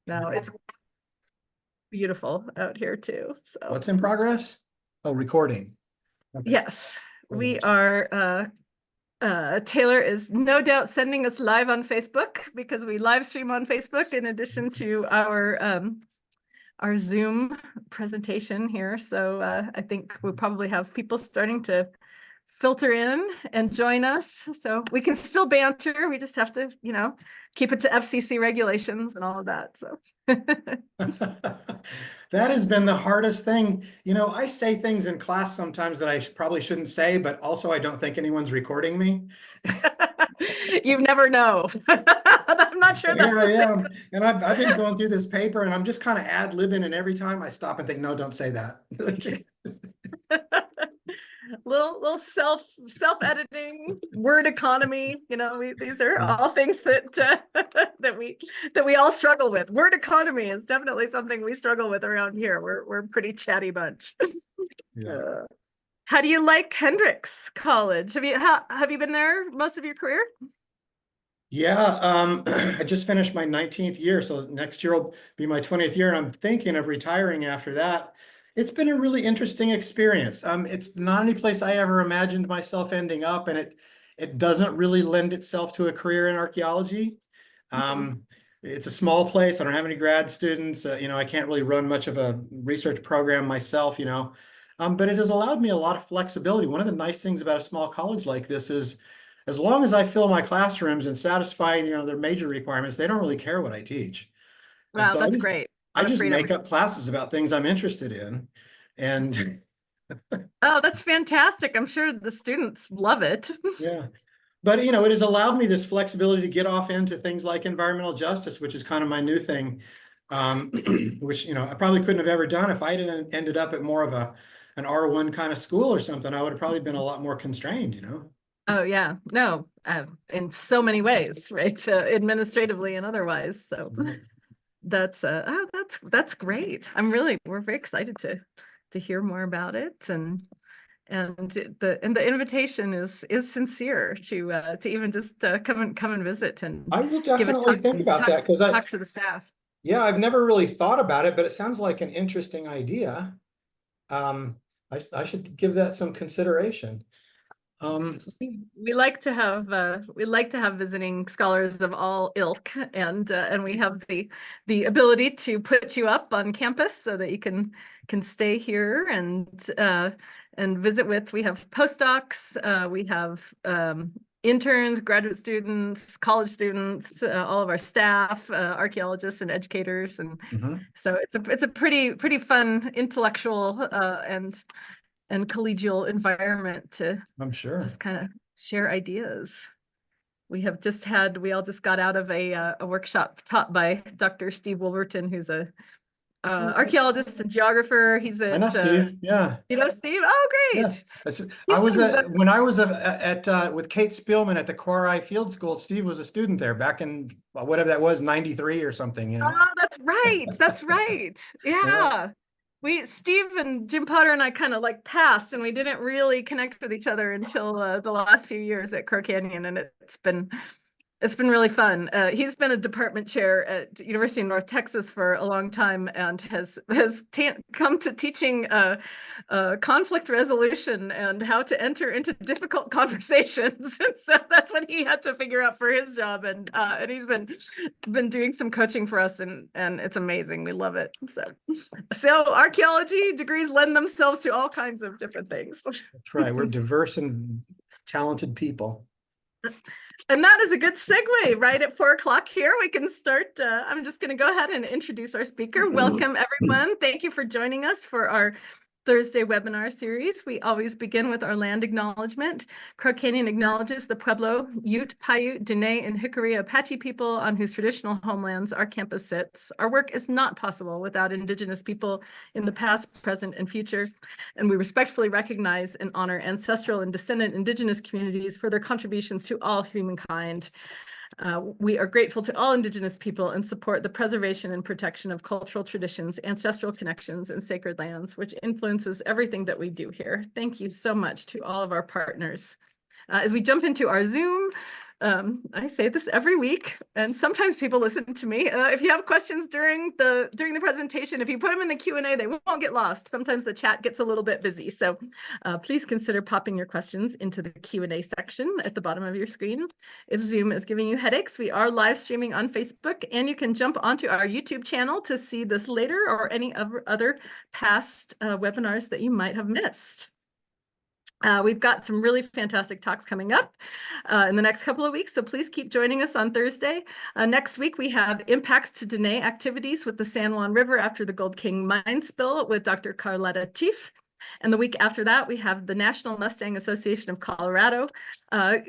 No, it's beautiful out here too. So What's in progress? Oh, recording. Okay. yes, we are Taylor is no doubt sending us live on Facebook because we live stream on Facebook in addition to our Zoom presentation here. So I think we'll probably have people starting to filter in and join us. So we can still banter. We just have to, keep it to FCC regulations and all of that. So That has been the hardest thing. I say things in class sometimes that I probably shouldn't say, but also I don't think anyone's recording me. you never know. I'm not sure Here that's I the thing. am. And I've been going through this paper and I'm just kind of ad-libbing, and every time I stop and think, no, don't say that. little self-editing, word economy. These are all things that that we all struggle with. Word economy is definitely something we struggle with around here. We're a pretty chatty bunch. Yeah. How do you like Hendrix College? Have you been there most of your career? Yeah, I just finished my 19th year, so next year will be my 20th year, and I'm thinking of retiring after that. It's been a really interesting experience. It's not any place I ever imagined myself ending up, and it doesn't really lend itself to a career in archaeology. It's a small place. I don't have any grad students. I can't really run much of a research program myself, but it has allowed me a lot of flexibility. One of the nice things about a small college like this is, as long as I fill my classrooms and satisfy, their major requirements, they don't really care what I teach. And Wow, so that's great. A I lot of just freedom. make up classes about things I'm interested in. And Oh, that's fantastic. I'm sure the students love it. yeah, but it has allowed me this flexibility to get off into things like environmental justice, which is kind of my new thing, which, I probably couldn't have ever done if I hadn't ended up at more of an R1 kind of school or something. I would have probably been a lot more constrained. Oh yeah, no, in so many ways, right? Administratively and otherwise. So that's great. We're very excited to hear more about it, and the invitation is sincere to even just come and visit and I will give a definitely talk think and about that because talk to the staff. yeah, I've never really thought about it, but it sounds like an interesting idea. I should give that some consideration. Um, We like to have visiting scholars of all ilk, and we have the ability to put you up on campus so that you can stay here and visit with. We have postdocs, we have interns, graduate students, college students, all of our staff, archaeologists and educators, and mhm, so it's a pretty fun intellectual and collegial environment to I'm sure. just kind of share ideas. We all just got out of a workshop taught by Dr. Steve Wolverton, who's a archaeologist and geographer. He's I know at Steve. Yeah, Steve. Oh, yeah. great. I He's was been when I was at with Kate Spielman at the Core Field School. Steve was a student there back in whatever that was, 93 or something. Oh, that's right. That's right. Yeah. Yeah. Steve and Jim Potter and I kind of like passed, and we didn't really connect with each other until the last few years at Crow Canyon, and it's been really fun. He's been a department chair at University of North Texas for a long time and has come to teaching conflict resolution and how to enter into difficult conversations. And so that's what he had to figure out for his job. And he's been doing some coaching for us, and it's amazing. We love it. So archaeology degrees lend themselves to all kinds of different things. That's right. We're diverse and talented people. And that is a good segue. Right at 4 o'clock here, we can start. I'm just going to go ahead and introduce our speaker. Welcome, everyone. Thank you for joining us for our Thursday webinar series. We always begin with our land acknowledgement. Crow Canyon acknowledges the Pueblo, Ute, Paiute, Dene, and Hickory Apache people on whose traditional homelands our campus sits. Our work is not possible without Indigenous people in the past, present, and future. And we respectfully recognize and honor ancestral and descendant Indigenous communities for their contributions to all humankind. We are grateful to all Indigenous people and support the preservation and protection of cultural traditions, ancestral connections, and sacred lands, which influences everything that we do here. Thank you so much to all of our partners. As we jump into our Zoom I say this every week, and sometimes people listen to me. If you have questions during the presentation, if you put them in the Q&A, they won't get lost. Sometimes the chat gets a little bit busy, so please consider popping your questions into the Q&A section at the bottom of your screen. If Zoom is giving you headaches, we are live streaming on Facebook, and you can jump onto our YouTube channel to see this later or any other past webinars that you might have missed. We've got some really fantastic talks coming up in the next couple of weeks, so please keep joining us on Thursday. Next week, we have impacts to Dene activities with the San Juan River after the Gold King mine spill with Dr. Carletta Chief. And the week after that, we have the National Mustang Association of Colorado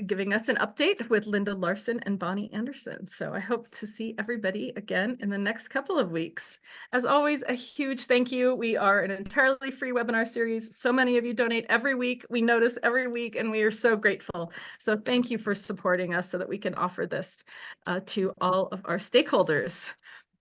giving us an update with Linda Larson and Bonnie Anderson. So I hope to see everybody again in the next couple of weeks. As always, a huge thank you. We are an entirely free webinar series. So many of you donate every week. We notice every week, and we are so grateful. So thank you for supporting us so that we can offer this to all of our stakeholders.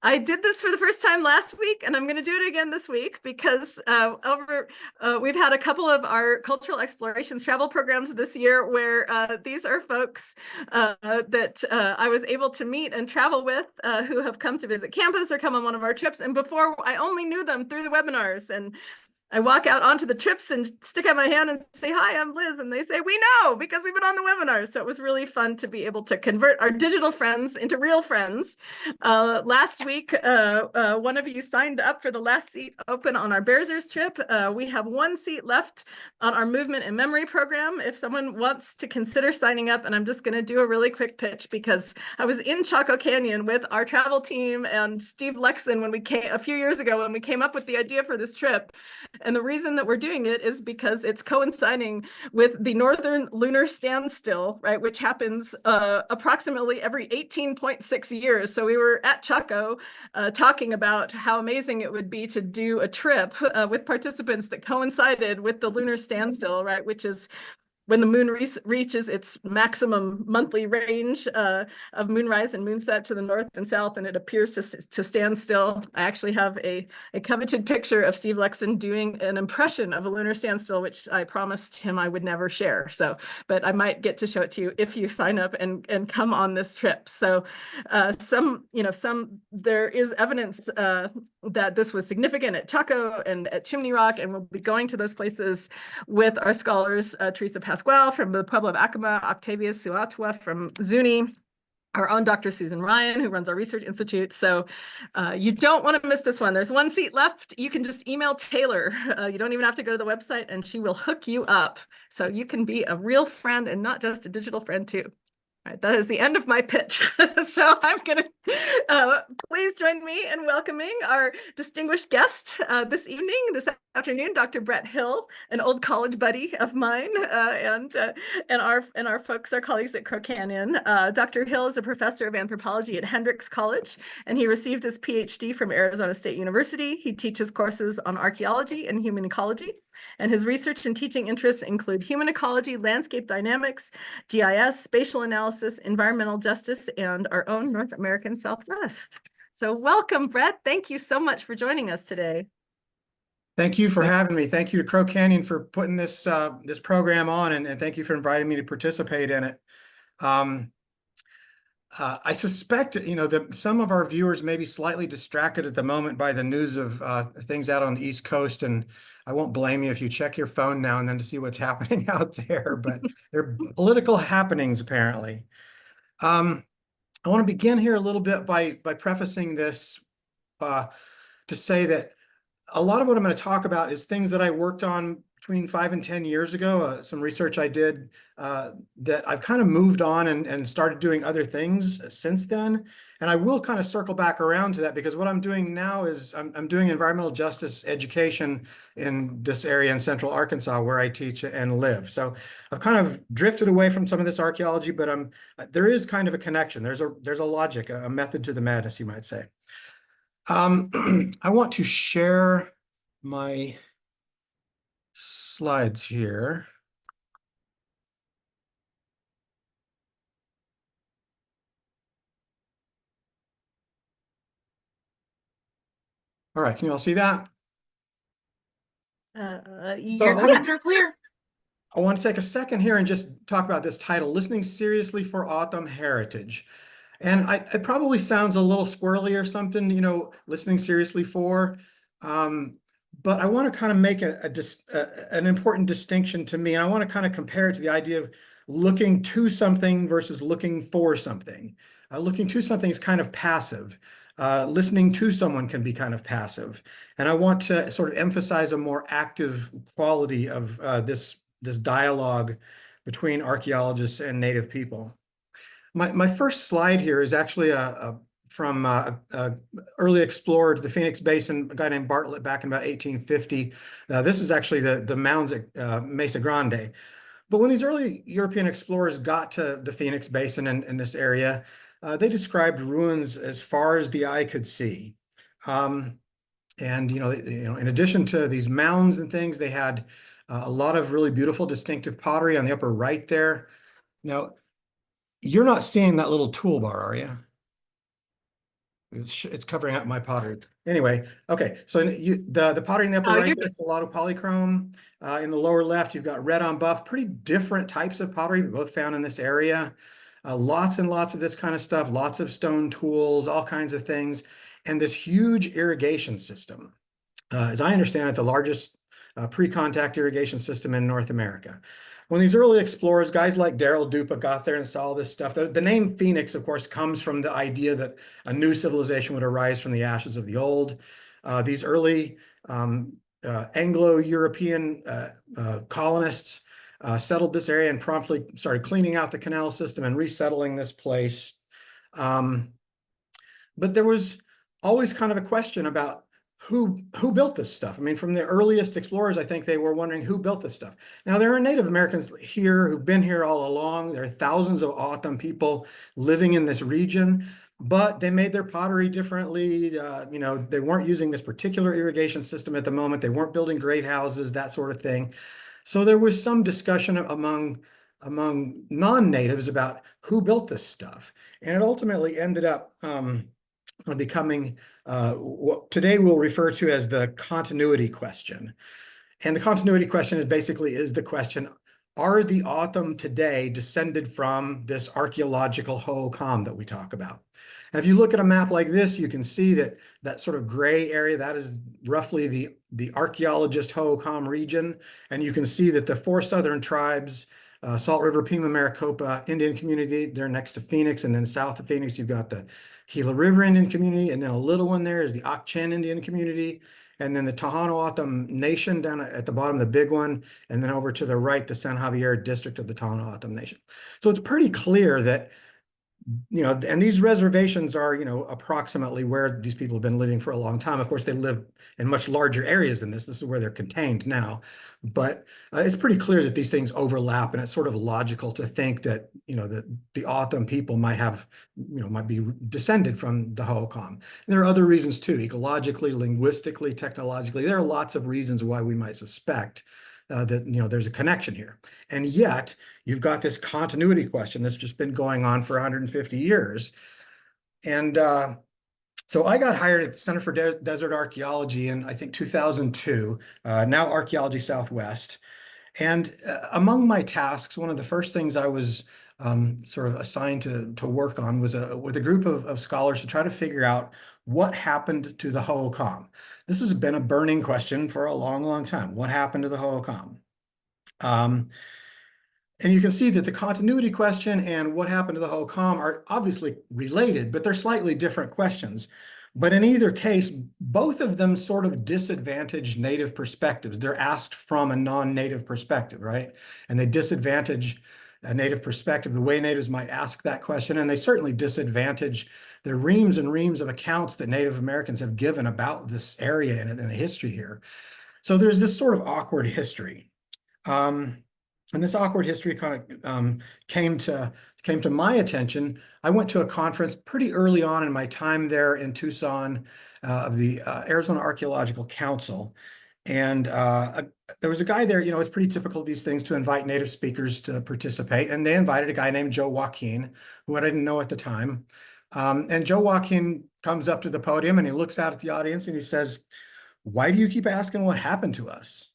I did this for the first time last week, and I'm going to do it again this week because we've had a couple of our cultural explorations travel programs this year where these are folks that I was able to meet and travel with who have come to visit campus or come on one of our trips. And before, I only knew them through the webinars. And I walk out onto the trips and stick out my hand and say, "Hi, I'm Liz." And they say, "We know, because we've been on the webinar." So it was really fun to be able to convert our digital friends into real friends. Last week, one of you signed up for the last seat open on our Bearsers trip. We have one seat left on our movement and memory program. If someone wants to consider signing up, and I'm just going to do a really quick pitch because I was in Chaco Canyon with our travel team and Steve Lexon when we came a few years ago when we came up with the idea for this trip. And the reason that we're doing it is because it's coinciding with the Northern Lunar Standstill, right, which happens approximately every 18.6 years. So we were at Chaco talking about how amazing it would be to do a trip with participants that coincided with the lunar standstill, right, which is when the moon reaches its maximum monthly range of moonrise and moonset to the north and south, and it appears to stand still. I actually have a coveted picture of Steve Lexon doing an impression of a lunar standstill, which I promised him I would never share. So, but I might get to show it to you if you sign up and come on this trip. So, there is evidence that this was significant at Chaco and at Chimney Rock, and we'll be going to those places with our scholars, Teresa Pasquale from the Pueblo of Acoma, Octavius Suatua from Zuni, our own Dr. Susan Ryan, who runs our research institute. So you don't want to miss this one. There's one seat left. You can just email Taylor. You don't even have to go to the website, and she will hook you up. So you can be a real friend and not just a digital friend too. All right, that is the end of my pitch. So I'm going to please join me in welcoming our distinguished guest this afternoon, Dr. Brett Hill, an old college buddy of mine, and our folks, our colleagues at Crow Canyon. Dr. Hill is a professor of anthropology at Hendrix College, and he received his PhD from Arizona State University. He teaches courses on archaeology and human ecology, and his research and teaching interests include human ecology, landscape dynamics, GIS, spatial analysis, environmental justice, and our own North American Southwest. So welcome, Brett. Thank you so much for joining us today. Thank you for having me. Thank you to Crow Canyon for putting this this program on, and thank you for inviting me to participate in it. I suspect, that some of our viewers may be slightly distracted at the moment by the news of things out on the East Coast, and I won't blame you if you check your phone now and then to see what's happening out there, but there are political happenings apparently. I want to begin here a little bit by prefacing this to say that a lot of what I'm going to talk about is things that I worked on between 5 and 10 years ago, some research I did that I've kind of moved on and started doing other things since then. And I will kind of circle back around to that because what I'm doing now is I'm doing environmental justice education in this area in Central Arkansas where I teach and live. So I've kind of drifted away from some of this archaeology, but there is kind of a connection. There's a logic, a method to the madness, you might say. I want to share my slides here. All right, can you all see that? Your comments are clear. I want to take a second here and just talk about this title, Listening Seriously for Autumn Heritage. And it probably sounds a little squirrely or something, listening seriously for. Um, but I want to kind of make an important distinction to me. And I want to kind of compare it to the idea of looking to something versus looking for something. Looking to something is kind of passive. Listening to someone can be kind of passive. And I want to sort of emphasize a more active quality of this dialogue between archaeologists and Native people. My first slide here is actually from early explorer to the Phoenix Basin, a guy named Bartlett back in about 1850. This is actually the mounds at Mesa Grande. But when these early European explorers got to the Phoenix Basin in this area, they described ruins as far as the eye could see. And in addition to these mounds and things, they had a lot of really beautiful, distinctive pottery on the upper right there. Now, you're not seeing that little toolbar, are you? It's covering up my pottery. Anyway, okay. So the pottery in the upper Oh, right, you're there's a lot of polychrome. In the lower left, you've got red on buff. Pretty different types of pottery, both found in this area. Lots and lots of this kind of stuff. Lots of stone tools, all kinds of things, and this huge irrigation system. As I understand it, the largest pre-contact irrigation system in North America. When these early explorers, guys like Darrell Dupa got there and saw this stuff, the name Phoenix, of course, comes from the idea that a new civilization would arise from the ashes of the old. These early Anglo-European colonists settled this area and promptly started cleaning out the canal system and resettling this place. But there was always kind of a question about who built this stuff. I mean, from the earliest explorers, I think they were wondering who built this stuff. Now, there are Native Americans here who've been here all along. There are thousands of Hohokam people living in this region, but they made their pottery differently. They weren't using this particular irrigation system at the moment. They weren't building great houses, that sort of thing. So there was some discussion among non-natives about who built this stuff. And it ultimately ended up becoming what today we'll refer to as the continuity question. And the continuity question is the question, are the Hohokam today descended from this archaeological Hohokam that we talk about? And if you look at a map like this, you can see that sort of gray area, that is roughly the archaeologist Hohokam region. And you can see that the four southern tribes, Salt River, Pima, Maricopa Indian community, they're next to Phoenix. And then south of Phoenix, you've got the Gila River Indian community. And then a little one there is the Ak-Chin Indian community. And then the Tohono O'odham Nation down at the bottom, the big one. And then over to the right, the San Javier district of the Tohono O'odham Nation. So it's pretty clear that and these reservations are, approximately where these people have been living for a long time. Of course, they live in much larger areas than this. This is where they're contained now. But it's pretty clear that these things overlap, and it's sort of logical to think that, that the O'odham people might be descended from the Hohokam. And there are other reasons too, ecologically, linguistically, technologically. There are lots of reasons why we might suspect that there's a connection here. And yet you've got this continuity question that's just been going on for 150 years. And so I got hired at the Center for Desert Archaeology in, I think, 2002, now Archaeology Southwest. And among my tasks, one of the first things I was sort of assigned to work on was with a group of scholars to try to figure out what happened to the Hohokam. This has been a burning question for a long, long time. What happened to the Hohokam? And you can see that the continuity question and what happened to the Hohokam are obviously related, but they're slightly different questions. But in either case, both of them sort of disadvantage Native perspectives. They're asked from a non-Native perspective, right? And they disadvantage a Native perspective, the way Natives might ask that question. And they certainly disadvantage the reams and reams of accounts that Native Americans have given about this area and the history here. So there's this sort of awkward history. And this awkward history kind of came to my attention. I went to a conference pretty early on in my time there in Tucson of the Arizona Archaeological Council. And there was a guy there, it's pretty typical of these things to invite Native speakers to participate. And they invited a guy named Joe Joaquin, who I didn't know at the time. And Joe Joaquin comes up to the podium and he looks out at the audience and he says, "Why do you keep asking what happened to us?"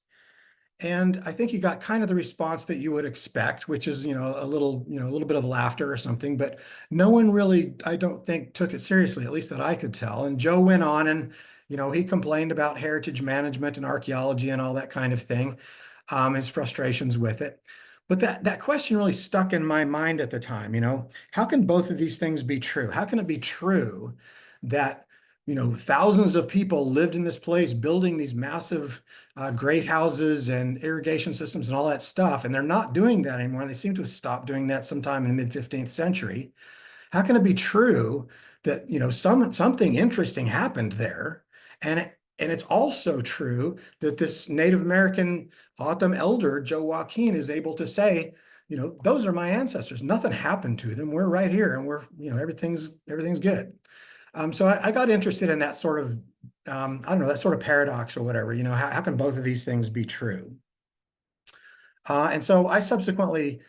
And I think you got kind of the response that you would expect, which is, a little, a little bit of laughter or something, but no one really, I don't think, took it seriously, at least that I could tell. And Joe went on and, he complained about heritage management and archaeology and all that kind of thing, his frustrations with it. But that question really stuck in my mind at the time, how can both of these things be true? How can it be true that thousands of people lived in this place building these massive great houses and irrigation systems and all that stuff, and they're not doing that anymore. They seem to have stopped doing that sometime in the mid-15th century. How can it be true that something interesting happened there? And it's also true that this Native American Autumn elder, Joe Joaquin, is able to say, those are my ancestors. Nothing happened to them. We're right here, and we're, everything's good. So I got interested in that sort of, I don't know, that sort of paradox or whatever, how can both of these things be true? And so I subsequently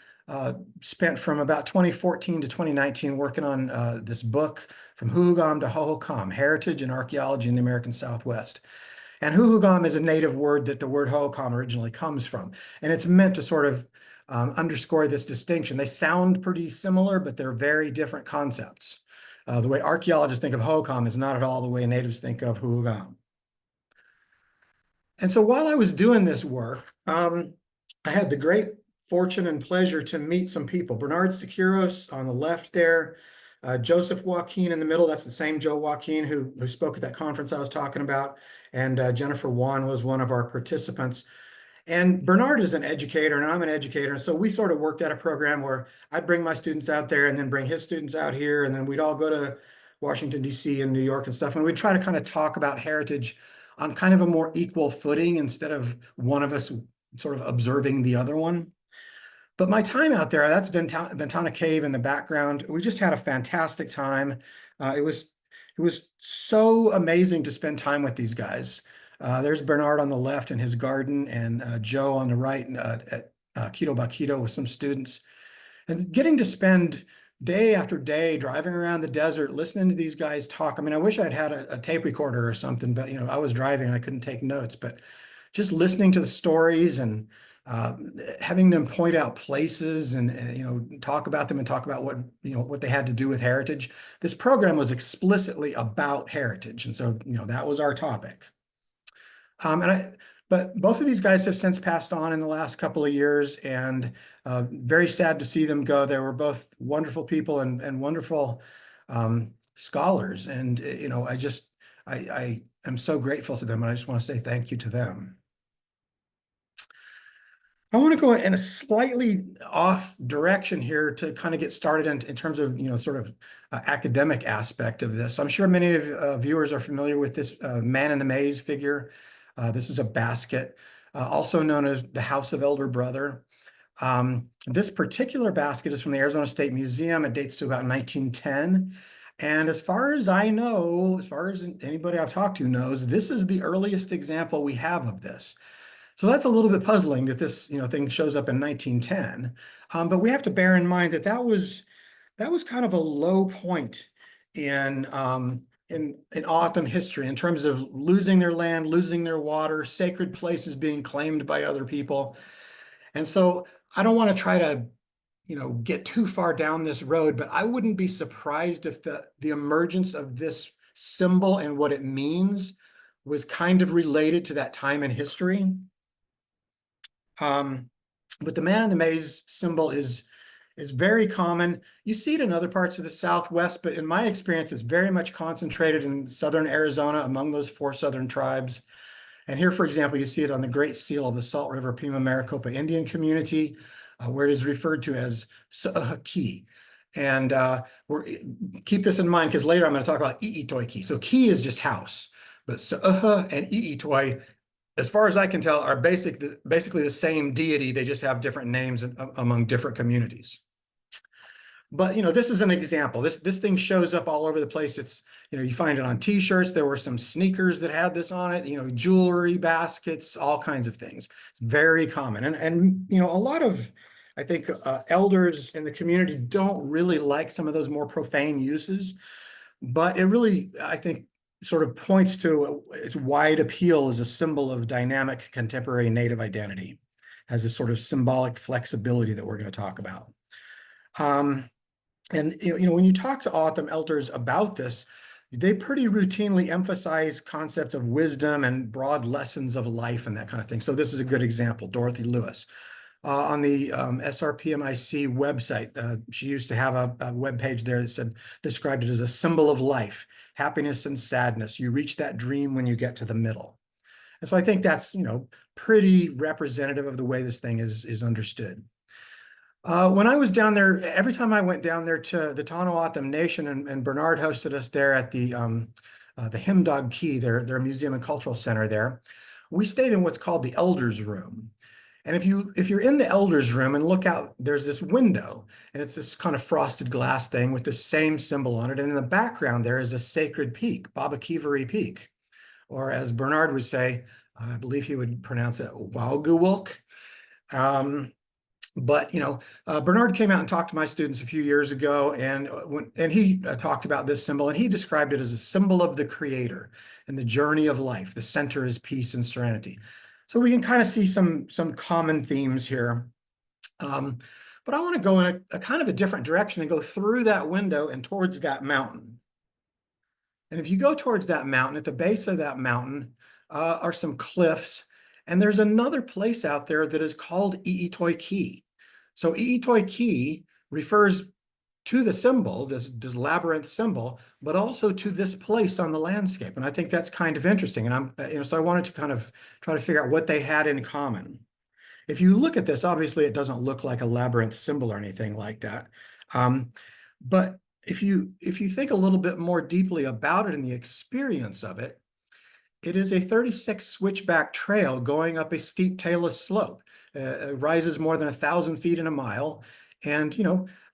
spent from about 2014 to 2019 working on this book, From Hohokam to Hohokam, Heritage and Archaeology in the American Southwest. And Hohokam is a native word that the word Hohokam originally comes from. And it's meant to sort of underscore this distinction. They sound pretty similar, but they're very different concepts. The way archaeologists think of Hohokam is not at all the way natives think of Hohokam. And so while I was doing this work, I had the great fortune and pleasure to meet some people. Bernard Securos on the left there, Joseph Joaquin in the middle. That's the same Joe Joaquin who spoke at that conference I was talking about. And Jennifer Wan was one of our participants. And Bernard is an educator and I'm an educator. And so we sort of worked out a program where I'd bring my students out there and then bring his students out here. And then we'd all go to Washington, D.C. and New York and stuff. And we'd try to kind of talk about heritage on kind of a more equal footing instead of one of us sort of observing the other one. But my time out there, that's Ventana Cave in the background. We just had a fantastic time. It was so amazing to spend time with these guys. There's Bernard on the left in his garden and Joe on the right at Quito Baquito with some students. And getting to spend day after day driving around the desert, listening to these guys talk. I mean, I wish I'd had a tape recorder or something, but I was driving and I couldn't take notes. But just listening to the stories and having them point out places and talk about them and talk about what they had to do with heritage. This program was explicitly about heritage, and so that was our topic. But both of these guys have since passed on in the last couple of years, and very sad to see them go. They were both wonderful people and wonderful scholars, and I am so grateful to them, and I just want to say thank you to them. I want to go in a slightly off direction here to kind of get started in terms of, sort of academic aspect of this. I'm sure many of viewers are familiar with this man in the maze figure. This is a basket, also known as the House of Elder Brother. This particular basket is from the Arizona State Museum. It dates to about 1910. And as far as I know, as far as anybody I've talked to knows, this is the earliest example we have of this. So that's a little bit puzzling that this thing shows up in 1910, but we have to bear in mind that that was kind of a low point in Autumn history in terms of losing their land, losing their water, sacred places being claimed by other people. And so I don't want to try to get too far down this road, but I wouldn't be surprised if the emergence of this symbol and what it means was kind of related to that time in history. But the man in the maze symbol is very common. You see it in other parts of the Southwest, but in my experience, it's very much concentrated in southern Arizona among those 4 southern tribes. And here, for example, you see it on the Great Seal of the Salt River Pima Maricopa Indian community, where it is referred to as Hohokam. And keep this in mind because later I'm going to talk about I'itoiki. So ki is just house, but Hohokam and I'itoi, as far as I can tell, are basically the same deity. They just have different names among different communities. But this is an example. This thing shows up all over the place. It's you find it on T-shirts. There were some sneakers that had this on it. Jewelry, baskets, all kinds of things. It's very common, and a lot of I think elders in the community don't really like some of those more profane uses. But it really, I think, sort of points to its wide appeal as a symbol of dynamic contemporary Native identity, has this sort of symbolic flexibility that we're going to talk about. And when you talk to O'odham elders about this, they pretty routinely emphasize concepts of wisdom and broad lessons of life and that kind of thing. So this is a good example, Dorothy Lewis. On the SRPMIC website, she used to have a web page there that said, described it as a symbol of life, happiness and sadness. You reach that dream when you get to the middle. And so I think that's, pretty representative of the way this thing is understood. When I was down there, every time I went down there to the Tohono O'odham Nation, and Bernard hosted us there at the Himdog Key, their museum and cultural center there, we stayed in what's called the Elders Room. And if you're in the Elders Room and look out, there's this window, and it's this kind of frosted glass thing with the same symbol on it. And in the background there is a sacred peak, Babakivari Peak, or as Bernard would say, I believe he would pronounce it Wauguwulk. But Bernard came out and talked to my students a few years ago, and he talked about this symbol, and he described it as a symbol of the Creator and the journey of life. The center is peace and serenity. So we can kind of see some common themes here. But I want to go in a kind of a different direction and go through that window and towards that mountain. And if you go towards that mountain, at the base of that mountain are some cliffs. And there's another place out there that is called I'itoi Key. So I'itoi Key refers to the symbol, this labyrinth symbol, but also to this place on the landscape. And I think that's kind of interesting. And so I wanted to kind of try to figure out what they had in common. If you look at this, obviously it doesn't look like a labyrinth symbol or anything like that. But if you think a little bit more deeply about it and the experience of it, it is a 36 switchback trail going up a steep tailless slope. It rises more than 1,000 feet in a mile. And,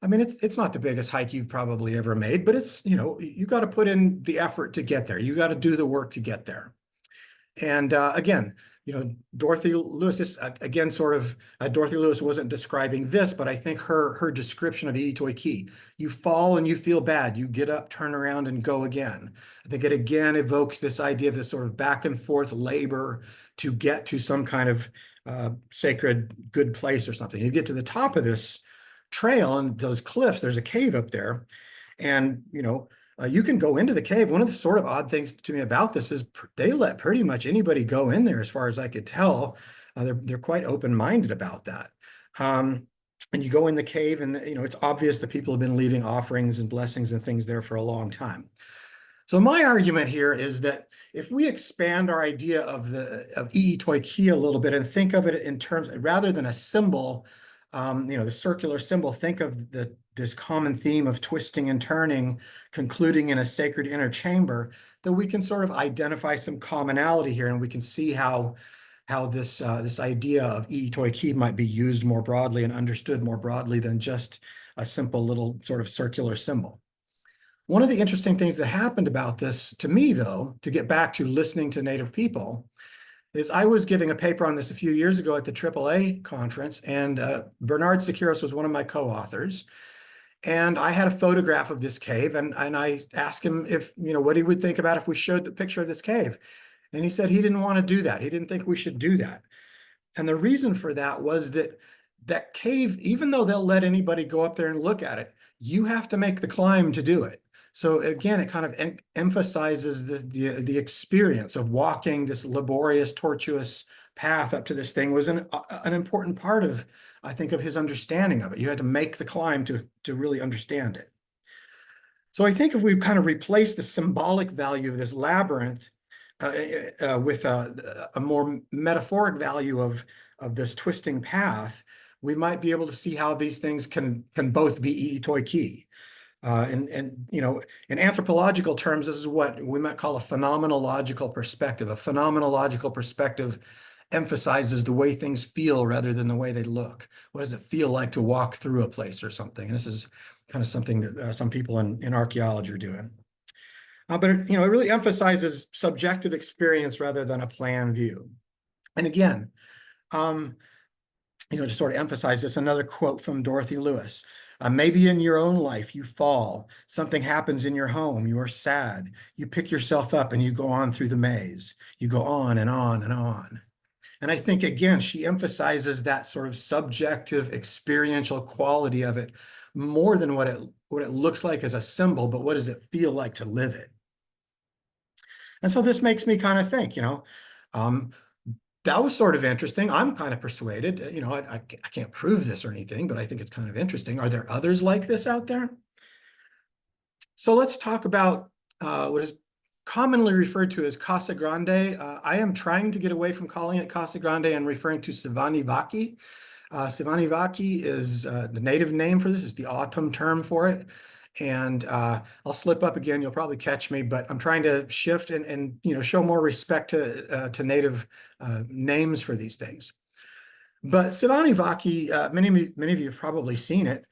it's not the biggest hike you've probably ever made, but it's, you got to put in the effort to get there. You got to do the work to get there. And again, Dorothy Lewis, again, Dorothy Lewis wasn't describing this, but I think her description of I'itoi Key, you fall and you feel bad, you get up, turn around and go again. I think it again evokes this idea of this sort of back and forth labor to get to some kind of sacred good place or something. You get to the top of this trail and those cliffs, there's a cave up there, and you can go into the cave. One of the sort of odd things to me about this is they let pretty much anybody go in there, as far as I could tell. They're quite open-minded about that. And you go in the cave, and it's obvious that people have been leaving offerings and blessings and things there for a long time. So my argument here is that if we expand our idea of I'itoi Key a little bit and think of it in terms, rather than a symbol, the circular symbol, think of this common theme of twisting and turning, concluding in a sacred inner chamber, that we can sort of identify some commonality here, and we can see how this idea of I'itoi Key might be used more broadly and understood more broadly than just a simple little sort of circular symbol. One of the interesting things that happened about this to me, though, to get back to listening to Native people, is I was giving a paper on this a few years ago at the AAA conference, and Bernard Sekiros was one of my co-authors. And I had a photograph of this cave, and I asked him if, what he would think about if we showed the picture of this cave. And he said he didn't want to do that. He didn't think we should do that. And the reason for that was that cave, even though they'll let anybody go up there and look at it, you have to make the climb to do it. So again, it kind of emphasizes the experience of walking this laborious, tortuous path up to this thing was an important part of, I think, of his understanding of it. You had to make the climb to really understand it. So I think if we kind of replace the symbolic value of this labyrinth with a more metaphoric value of this twisting path, we might be able to see how these things can both be I'itoi Key. In anthropological terms, this is what we might call a phenomenological perspective. A phenomenological perspective emphasizes the way things feel rather than the way they look. What does it feel like to walk through a place or something? And this is kind of something that some people in archaeology are doing. But it really emphasizes subjective experience rather than a plan view. And again, to sort of emphasize this, another quote from Dorothy Lewis. Maybe in your own life, you fall, something happens in your home, you are sad, you pick yourself up and you go on through the maze. You go on and on and on. And I think, again, she emphasizes that sort of subjective, experiential quality of it more than what it looks like as a symbol, but what does it feel like to live it? And so this makes me kind of think, um, that was sort of interesting. I'm kind of persuaded. I can't prove this or anything, but I think it's kind of interesting. Are there others like this out there? So let's talk about what is commonly referred to as Casa Grande. I am trying to get away from calling it Casa Grande and referring to Sivani Vaki. Sivani Vaki is the native name for this, is the autumn term for it. And I'll slip up again, you'll probably catch me, but I'm trying to shift and show more respect to native names for these things. But Sivani Vaki, many of you have probably seen it.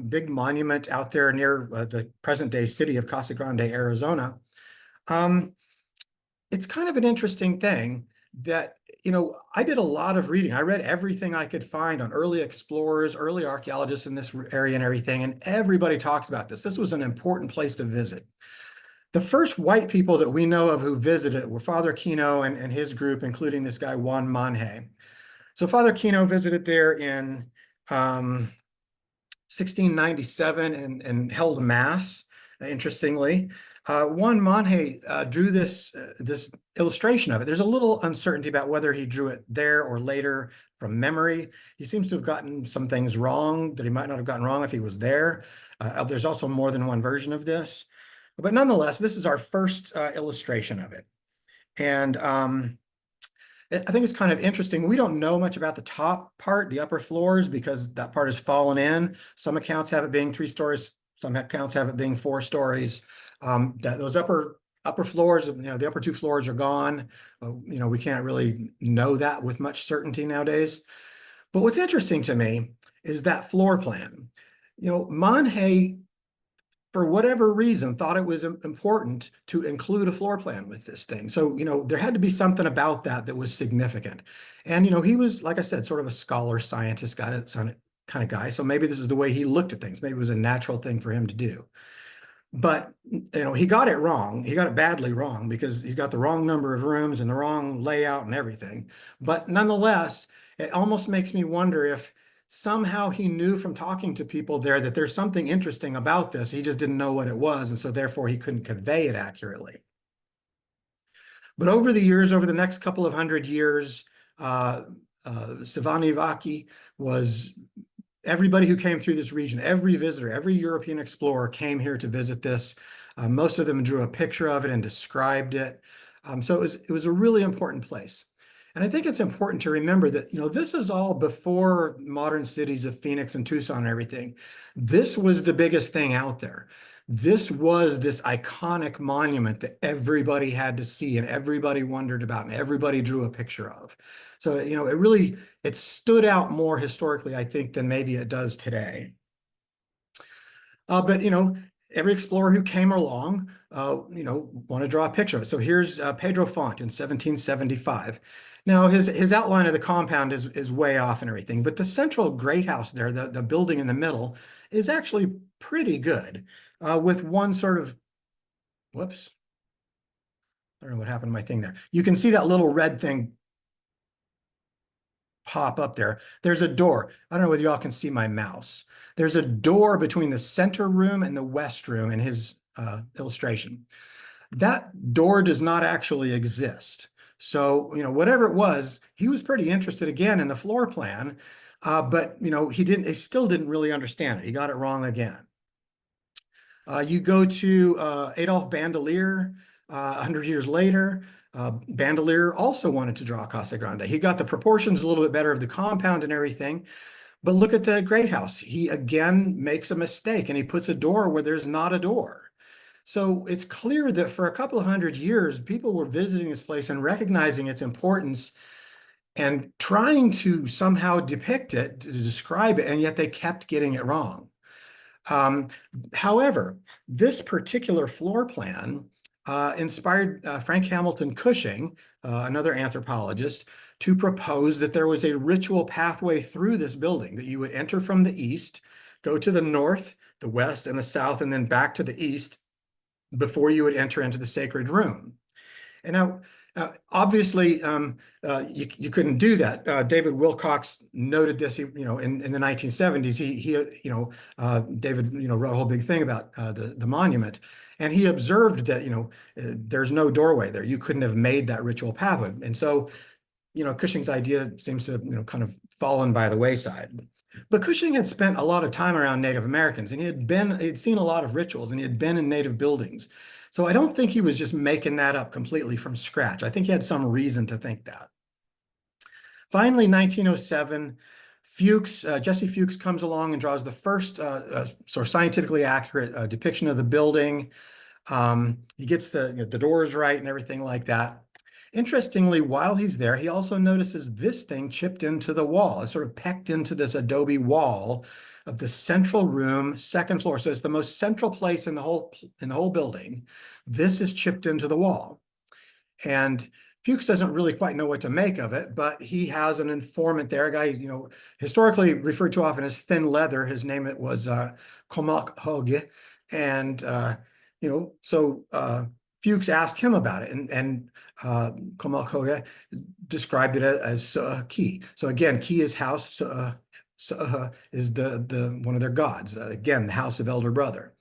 Big monument out there near the present day city of Casa Grande, Arizona. It's kind of an interesting thing that, I did a lot of reading. I read everything I could find on early explorers, early archaeologists in this area and everything, and everybody talks about this. This was an important place to visit. The first white people that we know of who visited it were Father Kino and his group, including this guy, Juan Monje. So Father Kino visited there in 1697 and held mass, interestingly. Juan Monje drew this illustration of it. There's a little uncertainty about whether he drew it there or later from memory. He seems to have gotten some things wrong that he might not have gotten wrong if he was there. There's also more than one version of this. But nonetheless, this is our first illustration of it. And I think it's kind of interesting. We don't know much about the top part, the upper floors, because that part has fallen in. Some accounts have it being 3 stories. Some accounts have it being 4 stories. Those upper floors, the upper 2 floors are gone. We can't really know that with much certainty nowadays. But what's interesting to me is that floor plan. Monje, for whatever reason, thought it was important to include a floor plan with this thing. So, there had to be something about that was significant. And, he was, like I said, sort of a scholar, scientist, kind of guy. So maybe this is the way he looked at things. Maybe it was a natural thing for him to do. But, he got it wrong. He got it badly wrong because he got the wrong number of rooms and the wrong layout and everything. But nonetheless, it almost makes me wonder if somehow he knew from talking to people there that there's something interesting about this. He just didn't know what it was, and so therefore he couldn't convey it accurately. But over the years, over the next couple of 100 years, Sivani Vaki was everybody who came through this region, every visitor, every European explorer came here to visit this. Most of them drew a picture of it and described it. So it was a really important place. And I think it's important to remember that, this is all before modern cities of Phoenix and Tucson and everything. This was the biggest thing out there. This was this iconic monument that everybody had to see and everybody wondered about and everybody drew a picture of. So, it stood out more historically, I think, than maybe it does today. But, every explorer who came along, want to draw a picture of it. So here's Pedro Font in 1775. Now, his outline of the compound is way off and everything, but the central great house there, the building in the middle, is actually pretty good, with one sort of, whoops, I don't know what happened to my thing there. You can see that little red thing pop up there. There's a door. I don't know whether y'all can see my mouse. There's a door between the center room and the west room in his illustration. That door does not actually exist. So, whatever it was, he was pretty interested again in the floor plan, but, he still didn't really understand it. He got it wrong again. You go to Adolf Bandelier, 100 years later. Bandelier also wanted to draw Casa Grande. He got the proportions a little bit better of the compound and everything, but look at the great house. He again makes a mistake and he puts a door where there's not a door. So it's clear that for a couple of 100 years, people were visiting this place and recognizing its importance and trying to somehow depict it, to describe it, and yet they kept getting it wrong. However, this particular floor plan inspired Frank Hamilton Cushing, another anthropologist, to propose that there was a ritual pathway through this building, that you would enter from the east, go to the north, the west, and the south, and then back to the east before you would enter into the sacred room. And now, obviously, you couldn't do that. David Wilcox noted this, in the 1970s. David, wrote a whole big thing about the monument, and he observed that, there's no doorway there. You couldn't have made that ritual pathway, and so, Cushing's idea seems to, kind of fallen by the wayside. But Cushing had spent a lot of time around Native Americans, and he'd seen a lot of rituals, and he had been in Native buildings. So I don't think he was just making that up completely from scratch. I think he had some reason to think that. Finally, 1907, Jesse Fuchs comes along and draws the first sort of scientifically accurate depiction of the building. He gets the doors right and everything like that. Interestingly, while he's there, he also notices this thing chipped into the wall. It's sort of pecked into this adobe wall of the central room, second floor. So it's the most central place in the whole building. This is chipped into the wall. And Fuchs doesn't really quite know what to make of it, but he has an informant there, a guy, historically referred to often as Thin Leather. His name was Hohokam. And so Fuchs asked him about it, and Hohokam described it as Ki. So again, Ki is house, is the one of their gods. Again, the house of elder brother.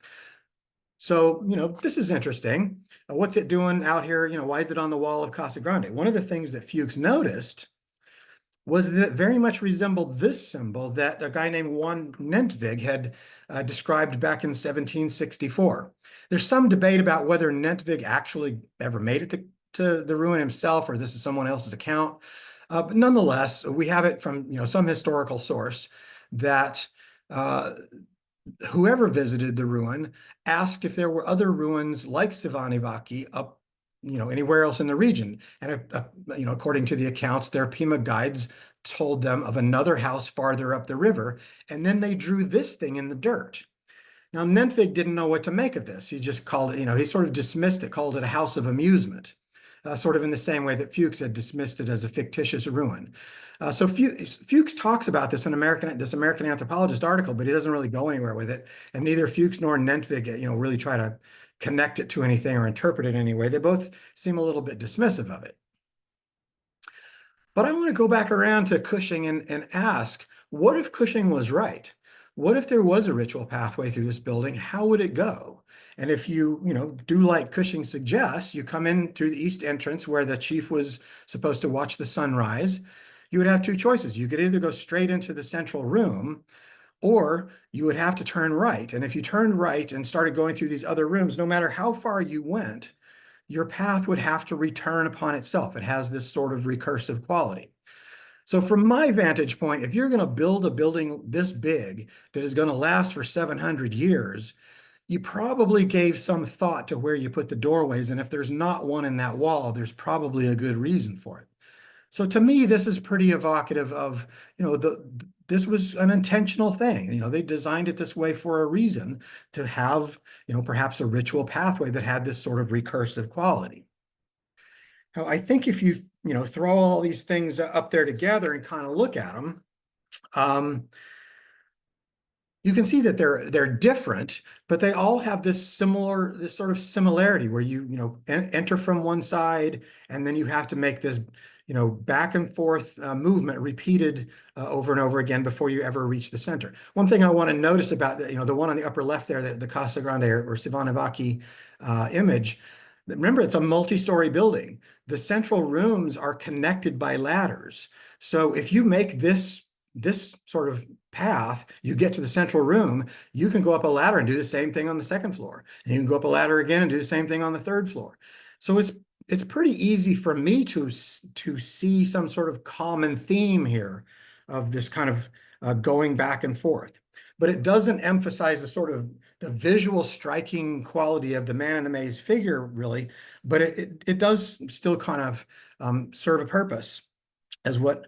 So, this is interesting. What's it doing out here? Why is it on the wall of Casa Grande? One of the things that Fuchs noticed was that it very much resembled this symbol that a guy named Juan Nentvig had described back in 1764. There's some debate about whether Nentvig actually ever made it to the ruin himself, or this is someone else's account. But nonetheless, we have it from some historical source that whoever visited the ruin asked if there were other ruins like Sivanivaki up, anywhere else in the region. And, according to the accounts, their Pima guides told them of another house farther up the river, and then they drew this thing in the dirt. Now, Nentvig didn't know what to make of this. He just called it, he sort of dismissed it, called it a house of amusement, sort of in the same way that Fuchs had dismissed it as a fictitious ruin. So Fuchs talks about this in this American Anthropologist article, but he doesn't really go anywhere with it. And neither Fuchs nor Nentvig, really try to connect it to anything or interpret it anyway. They both seem a little bit dismissive of it. But I want to go back around to Cushing and ask, what if Cushing was right? What if there was a ritual pathway through this building? How would it go? And if you, do like Cushing suggests, you come in through the east entrance where the chief was supposed to watch the sunrise, you would have two choices. You could either go straight into the central room, or you would have to turn right. And if you turned right and started going through these other rooms, no matter how far you went, your path would have to return upon itself. It has this sort of recursive quality. So from my vantage point, if you're going to build a building this big that is going to last for 700 years, you probably gave some thought to where you put the doorways. And if there's not one in that wall, there's probably a good reason for it. So to me, this is pretty evocative of, this was an intentional thing. They designed it this way for a reason, to have, perhaps a ritual pathway that had this sort of recursive quality. Now, I think if you, throw all these things up there together and kind of look at them, you can see that they're different, but they all have this sort of similarity where you enter from one side, and then you have to make this back and forth movement repeated over and over again before you ever reach the center. One thing I want to notice about the one on the upper left there, the Casa Grande or Sivanivaki image. Remember, it's a multi-story building. The central rooms are connected by ladders. So if you make this sort of path, you get to the central room, you can go up a ladder and do the same thing on the second floor. And you can go up a ladder again and do the same thing on the third floor. So it's pretty easy for me to see some sort of common theme here of this kind of going back and forth. But it doesn't emphasize the visual striking quality of the man in the maze figure, really, but it does still kind of serve a purpose as what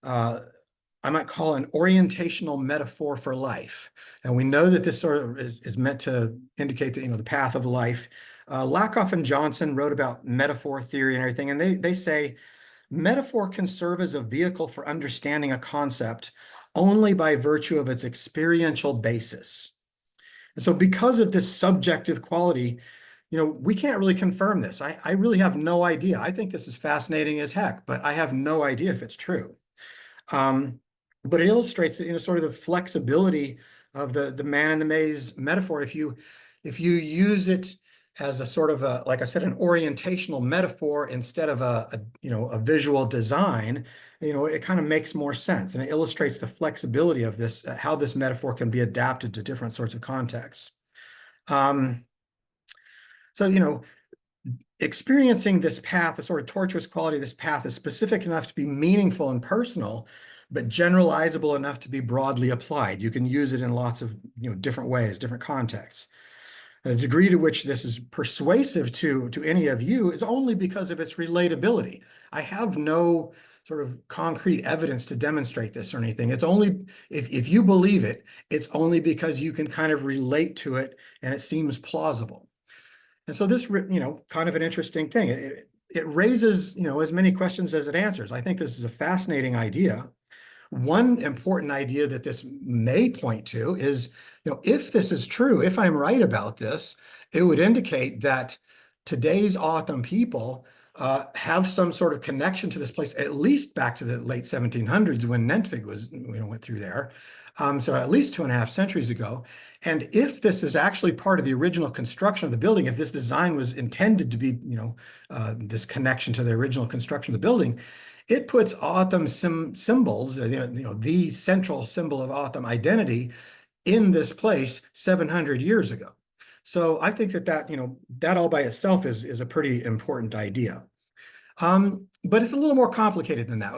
I might call an orientational metaphor for life. And we know that this sort of is meant to indicate that, the path of life. Lakoff and Johnson wrote about metaphor theory and everything, and they say metaphor can serve as a vehicle for understanding a concept only by virtue of its experiential basis. And so because of this subjective quality, we can't really confirm this. I really have no idea. I think this is fascinating as heck, but I have no idea if it's true. But it illustrates that, sort of the flexibility of the man in the maze metaphor. If you use it as a sort of a, like I said, an orientational metaphor instead of a visual design, it kind of makes more sense, and it illustrates the flexibility of this, how this metaphor can be adapted to different sorts of contexts. So, experiencing this path, the sort of tortuous quality of this path, is specific enough to be meaningful and personal, but generalizable enough to be broadly applied. You can use it in lots of different ways, different contexts. The degree to which this is persuasive to any of you is only because of its relatability. I have no sort of concrete evidence to demonstrate this or anything. It's only, if you believe it, it's only because you can kind of relate to it and it seems plausible. And so this, kind of an interesting thing. It raises, as many questions as it answers. I think this is a fascinating idea. One important idea that this may point to is, if this is true, if I'm right about this, it would indicate that today's Hohokam people have some sort of connection to this place, at least back to the late 1700s when Nentvig was, went through there. So at least 2.5 centuries ago. And if this is actually part of the original construction of the building, if this design was intended to be, this connection to the original construction of the building, it puts Hohokam symbols, the central symbol of Hohokam identity in this place 700 years ago. So I think that all by itself is a pretty important idea. But it's a little more complicated than that.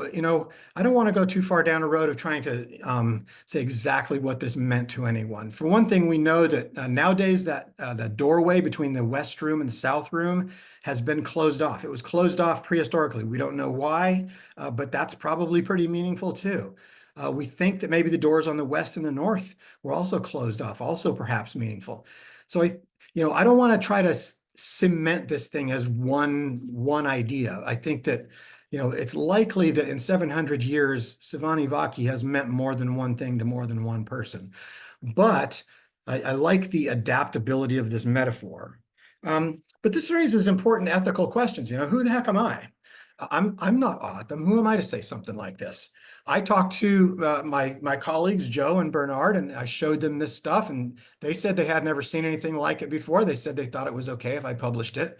I don't want to go too far down a road of trying to say exactly what this meant to anyone. For one thing, we know that nowadays that the doorway between the West Room and the South Room has been closed off. It was closed off prehistorically. We don't know why, but that's probably pretty meaningful too. We think that maybe the doors on the West and the North were also closed off, also perhaps meaningful. So I don't want to try to cement this thing as one idea. I think that it's likely that in 700 years, Savani Vaki has meant more than one thing to more than one person. But I like the adaptability of this metaphor. But this raises important ethical questions. Who the heck am I? I'm not Hohokam. Who am I to say something like this? I talked to my colleagues, Joe and Bernard, and I showed them this stuff, and they said they had never seen anything like it before. They said they thought it was okay if I published it.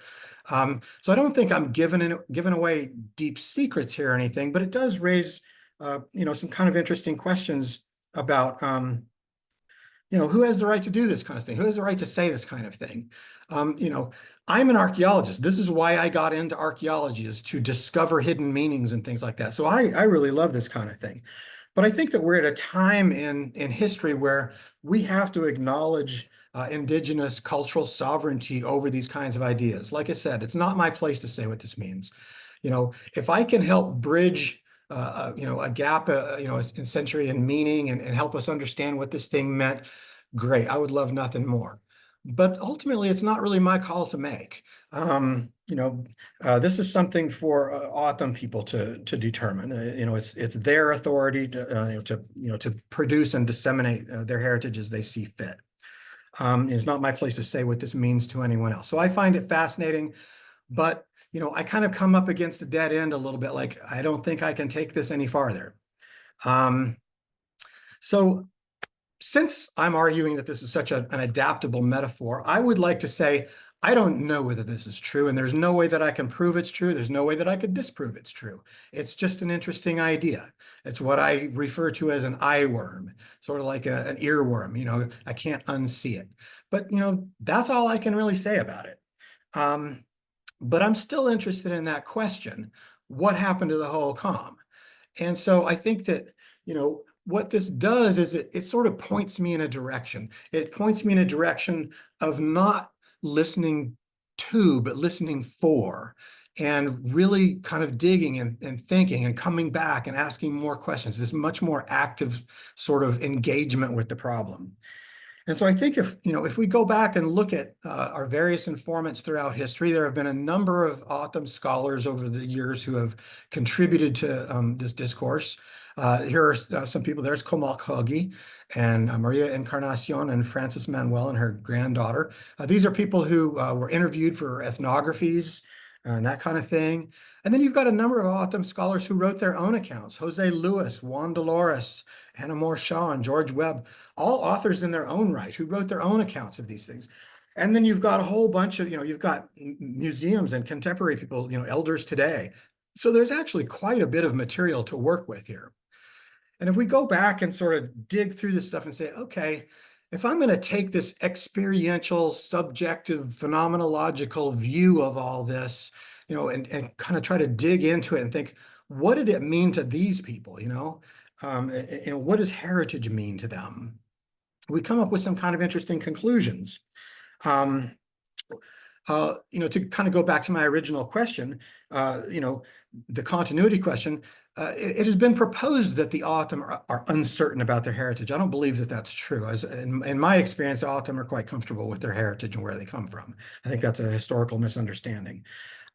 So I don't think I'm giving away deep secrets here or anything, but it does raise, some kind of interesting questions about, who has the right to do this kind of thing? Who has the right to say this kind of thing? I'm an archaeologist. This is why I got into archaeology, is to discover hidden meanings and things like that. So I really love this kind of thing. But I think that we're at a time in history where we have to acknowledge indigenous cultural sovereignty over these kinds of ideas. Like I said, it's not my place to say what this means. If I can help bridge a gap, in century and meaning, and help us understand what this thing meant, great. I would love nothing more. But ultimately, it's not really my call to make. This is something for Hohokam people to determine. It's their authority to produce and disseminate their heritage as they see fit. It's not my place to say what this means to anyone else. So I find it fascinating, but I kind of come up against a dead end a little bit. Like, I don't think I can take this any farther. So since I'm arguing that this is such an adaptable metaphor, I would like to say, I don't know whether this is true, and there's no way that I can prove it's true. There's no way that I could disprove it's true. It's just an interesting idea. It's what I refer to as an eye worm, sort of like an earworm. I can't unsee it. But, that's all I can really say about it. But I'm still interested in that question, what happened to the Hohokam? And so I think that, what this does is it sort of points me in a direction. It points me in a direction of not listening to, but listening for, and really kind of digging and thinking and coming back and asking more questions, this much more active sort of engagement with the problem. And so I think if we go back and look at our various informants throughout history, there have been a number of Hohokam scholars over the years who have contributed to this discourse. Here are some people. There's Comal Kogi and Maria Encarnacion and Frances Manuel and her granddaughter. These are people who were interviewed for ethnographies and that kind of thing. And then you've got a number of O'odham scholars who wrote their own accounts. Jose Lewis, Juan Dolores, Anna Moore Shaw, and George Webb, all authors in their own right who wrote their own accounts of these things. And then you've got a whole bunch of, you've got museums and contemporary people, elders today. So there's actually quite a bit of material to work with here. And if we go back and sort of dig through this stuff and say, okay, if I'm going to take this experiential, subjective, phenomenological view of all this, and kind of try to dig into it and think, what did it mean to these people, and what does heritage mean to them? We come up with some kind of interesting conclusions. To kind of go back to my original question, the continuity question, it has been proposed that the O'odham are uncertain about their heritage. I don't believe that that's true. In my experience, the O'odham are quite comfortable with their heritage and where they come from. I think that's a historical misunderstanding.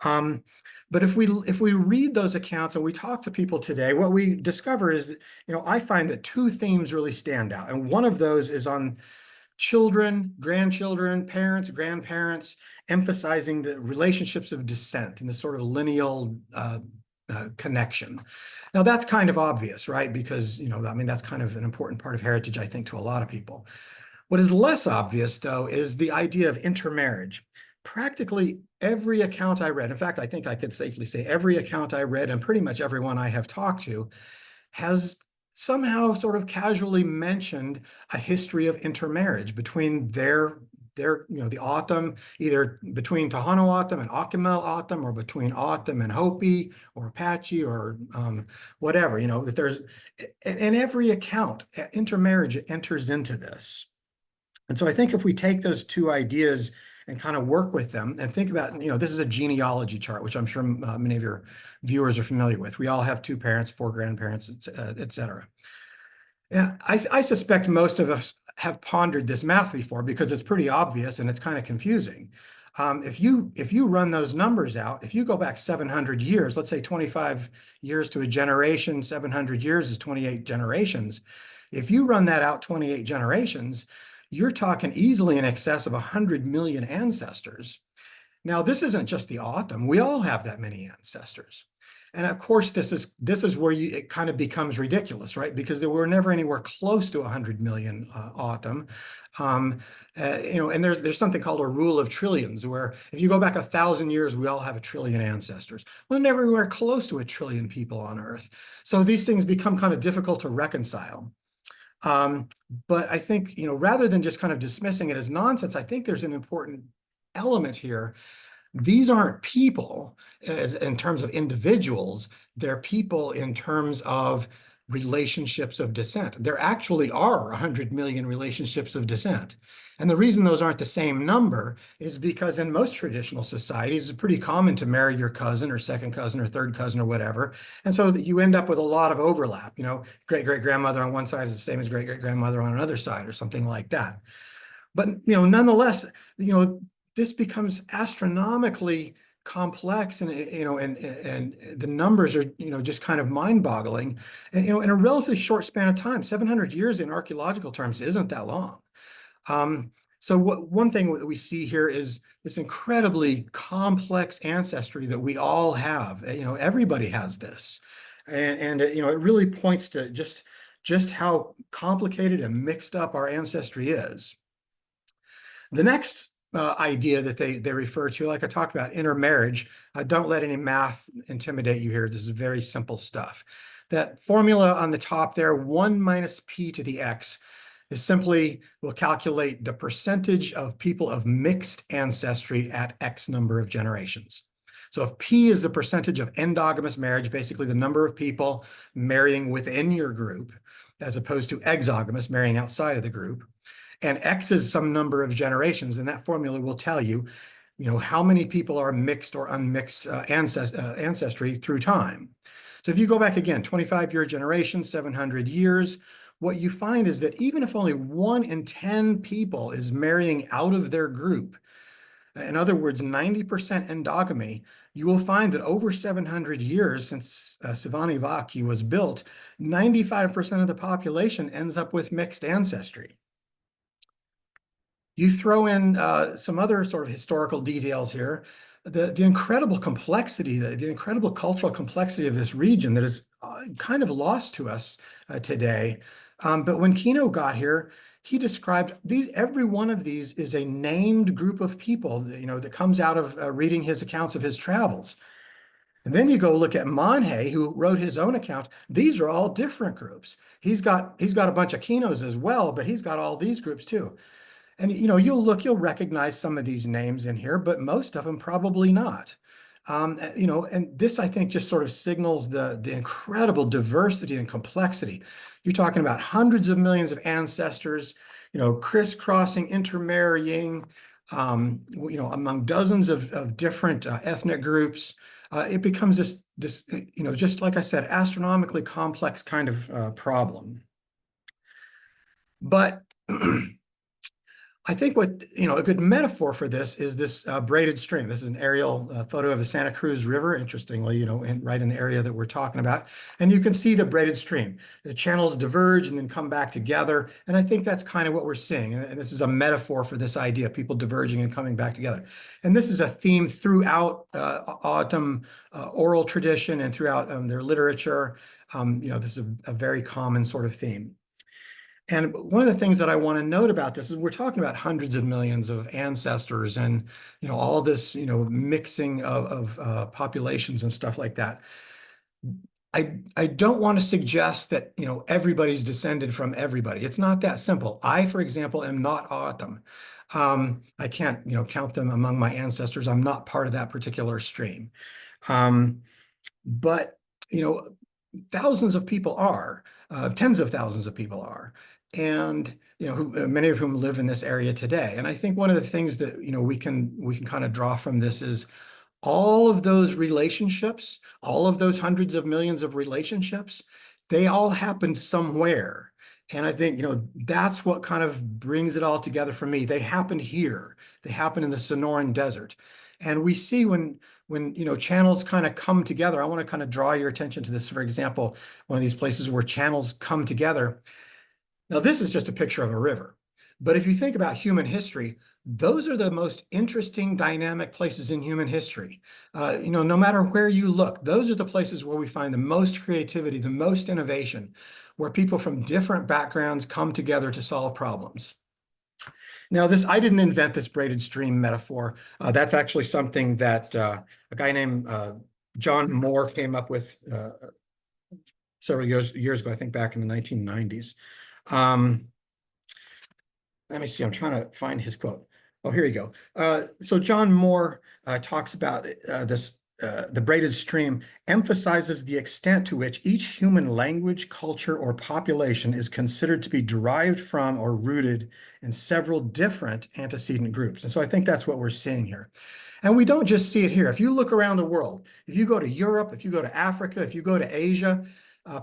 But if we read those accounts and we talk to people today, what we discover is, I find that two themes really stand out. And one of those is on children, grandchildren, parents, grandparents, emphasizing the relationships of descent and the sort of lineal connection. Now that's kind of obvious, right? Because, that's kind of an important part of heritage, I think, to a lot of people. What is less obvious, though, is the idea of intermarriage. Practically every account I read, in fact, I think I could safely say every account I read and pretty much everyone I have talked to has somehow sort of casually mentioned a history of intermarriage between the O'odham, either between Tohono O'odham and Okemel O'odham, or between O'odham and Hopi or Apache or whatever, that there's, in every account, intermarriage enters into this. And so I think if we take those two ideas and kind of work with them and think about, this is a genealogy chart, which I'm sure many of your viewers are familiar with. We all have two parents, four grandparents, et cetera. And I suspect most of us have pondered this math before because it's pretty obvious and it's kind of confusing. If you run those numbers out, if you go back 700 years, let's say 25 years to a generation, 700 years is 28 generations. If you run that out 28 generations, you're talking easily in excess of 100 million ancestors. Now, this isn't just the O'odham. We all have that many ancestors. And of course, this is where it kind of becomes ridiculous, right? Because there were never anywhere close to 100 million O'odham. And there's something called a rule of trillions, where if you go back 1,000 years, we all have a trillion ancestors. We're never anywhere close to a trillion people on Earth. So these things become kind of difficult to reconcile. But I think, rather than just kind of dismissing it as nonsense, I think there's an important element here. These aren't people in terms of individuals. They're people in terms of relationships of descent. There actually are 100 million relationships of descent. And the reason those aren't the same number is because in most traditional societies, it's pretty common to marry your cousin or second cousin or third cousin or whatever. And so that you end up with a lot of overlap. Great-great-grandmother on one side is the same as great-great-grandmother on another side or something like that. But, nonetheless, this becomes astronomically complex, and the numbers are just kind of mind-boggling, in a relatively short span of time. 700 years in archaeological terms isn't that long. So one thing that we see here is this incredibly complex ancestry that we all have. Everybody has this, and it really points to just how complicated and mixed up our ancestry is. The next idea that they refer to, like I talked about, intermarriage. Don't let any math intimidate you here. This is very simple stuff. That formula on the top there, 1 minus p to the x, is simply, we'll calculate the percentage of people of mixed ancestry at X number of generations. So if P is the percentage of endogamous marriage, basically the number of people marrying within your group, as opposed to exogamous, marrying outside of the group, and X is some number of generations, and that formula will tell you, how many people are mixed or unmixed ancestry through time. So if you go back again, 25-year generation, 700 years, what you find is that even if only 1 in 10 people is marrying out of their group, in other words, 90% endogamy, you will find that over 700 years since Sivani was built, 95% of the population ends up with mixed ancestry. You throw in some other sort of historical details here, the incredible complexity, the incredible cultural complexity of this region that is kind of lost to us today. But when Kino got here, he described every one of these is a named group of people, that comes out of reading his accounts of his travels. And then you go look at Monhe, who wrote his own account. These are all different groups. He's got a bunch of Kinos as well, but he's got all these groups too. And you'll recognize some of these names in here, but most of them probably not. And this, I think, just sort of signals the incredible diversity and complexity. You're talking about hundreds of millions of ancestors, crisscrossing, intermarrying, among dozens of different ethnic groups. It becomes this, just like I said, astronomically complex kind of problem. But I think a good metaphor for this is this braided stream. This is an aerial photo of the Santa Cruz River, interestingly, right in the area that we're talking about. And you can see the braided stream. The channels diverge and then come back together. And I think that's kind of what we're seeing. And this is a metaphor for this idea, people diverging and coming back together. And this is a theme throughout O'odham oral tradition and throughout their literature. This is a very common sort of theme. And one of the things that I want to note about this is we're talking about hundreds of millions of ancestors and, all this, mixing of populations and stuff like that. I don't want to suggest that, everybody's descended from everybody. It's not that simple. I, for example, am not O'odham. I can't, count them among my ancestors. I'm not part of that particular stream. But, thousands of people are, tens of thousands of people are. And many of whom live in this area today. And I think one of the things that we can kind of draw from this is all of those relationships, all of those hundreds of millions of relationships, they all happened somewhere. And I think that's what kind of brings it all together for me. They happened here. They happened in the Sonoran Desert. And we see when channels kind of come together. I want to kind of draw your attention to this. For example, one of these places where channels come together. Now, this is just a picture of a river. But if you think about human history, those are the most interesting dynamic places in human history. No matter where you look, those are the places where we find the most creativity, the most innovation, where people from different backgrounds come together to solve problems. Now, I didn't invent this braided stream metaphor. That's actually something that a guy named John Moore came up with several years ago, I think back in the 1990s. Let me see, I'm trying to find his quote. Oh, here you go. So John Moore talks about the braided stream emphasizes the extent to which each human language, culture, or population is considered to be derived from or rooted in several different antecedent groups. And so I think that's what we're seeing here. And we don't just see it here. If you look around the world, if you go to Europe, if you go to Africa, if you go to Asia,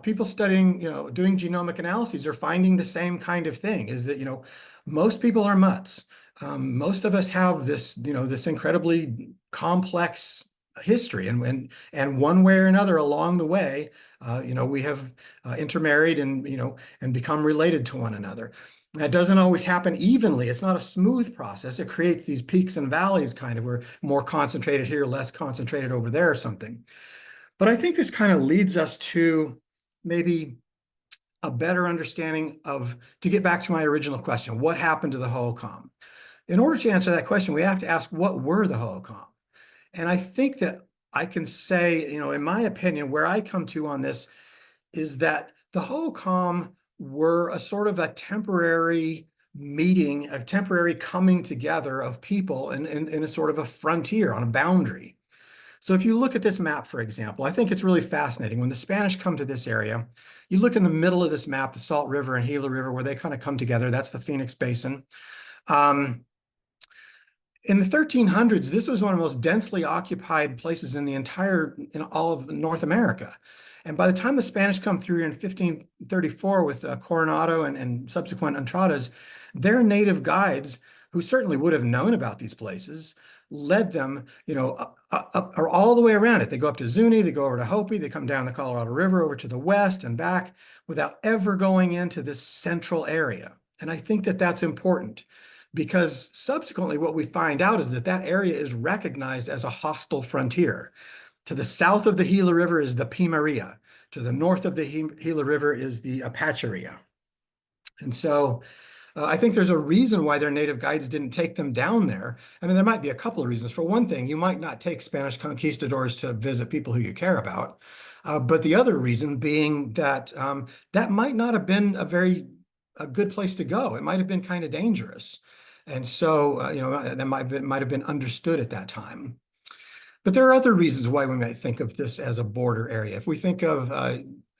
people studying, doing genomic analyses are finding the same kind of thing, is that, most people are mutts. Most of us have this, this incredibly complex history, and one way or another along the way, we have intermarried and, and become related to one another. That doesn't always happen evenly. It's not a smooth process. It creates these peaks and valleys, kind of, where more concentrated here, less concentrated over there or something. But I think this kind of leads us to maybe a better understanding to get back to my original question, what happened to the Hohokam? In order to answer that question, we have to ask, what were the Hohokam? And I think that I can say, in my opinion, where I come to on this is that the Hohokam were a sort of a temporary meeting, a temporary coming together of people in a sort of a frontier, on a boundary. So if you look at this map, for example, I think it's really fascinating. When the Spanish come to this area, you look in the middle of this map, the Salt River and Gila River, where they kind of come together. That's the Phoenix Basin. In the 1300s, this was one of the most densely occupied places in all of North America. And by the time the Spanish come through in 1534 with Coronado and subsequent entradas, their native guides, who certainly would have known about these places, led them, or all the way around it. They go up to Zuni, they go over to Hopi, they come down the Colorado River over to the west and back without ever going into this central area. And I think that that's important because subsequently what we find out is that that area is recognized as a hostile frontier. To the south of the Gila River is the Pimaria. To the north of the Gila River is the Apacheria. And so I think there's a reason why their native guides didn't take them down there. I mean, there might be a couple of reasons. For one thing, you might not take Spanish conquistadors to visit people who you care about. But the other reason being that that might not have been a good place to go. It might have been kind of dangerous. And so, that might have been understood at that time. But there are other reasons why we might think of this as a border area. If we think of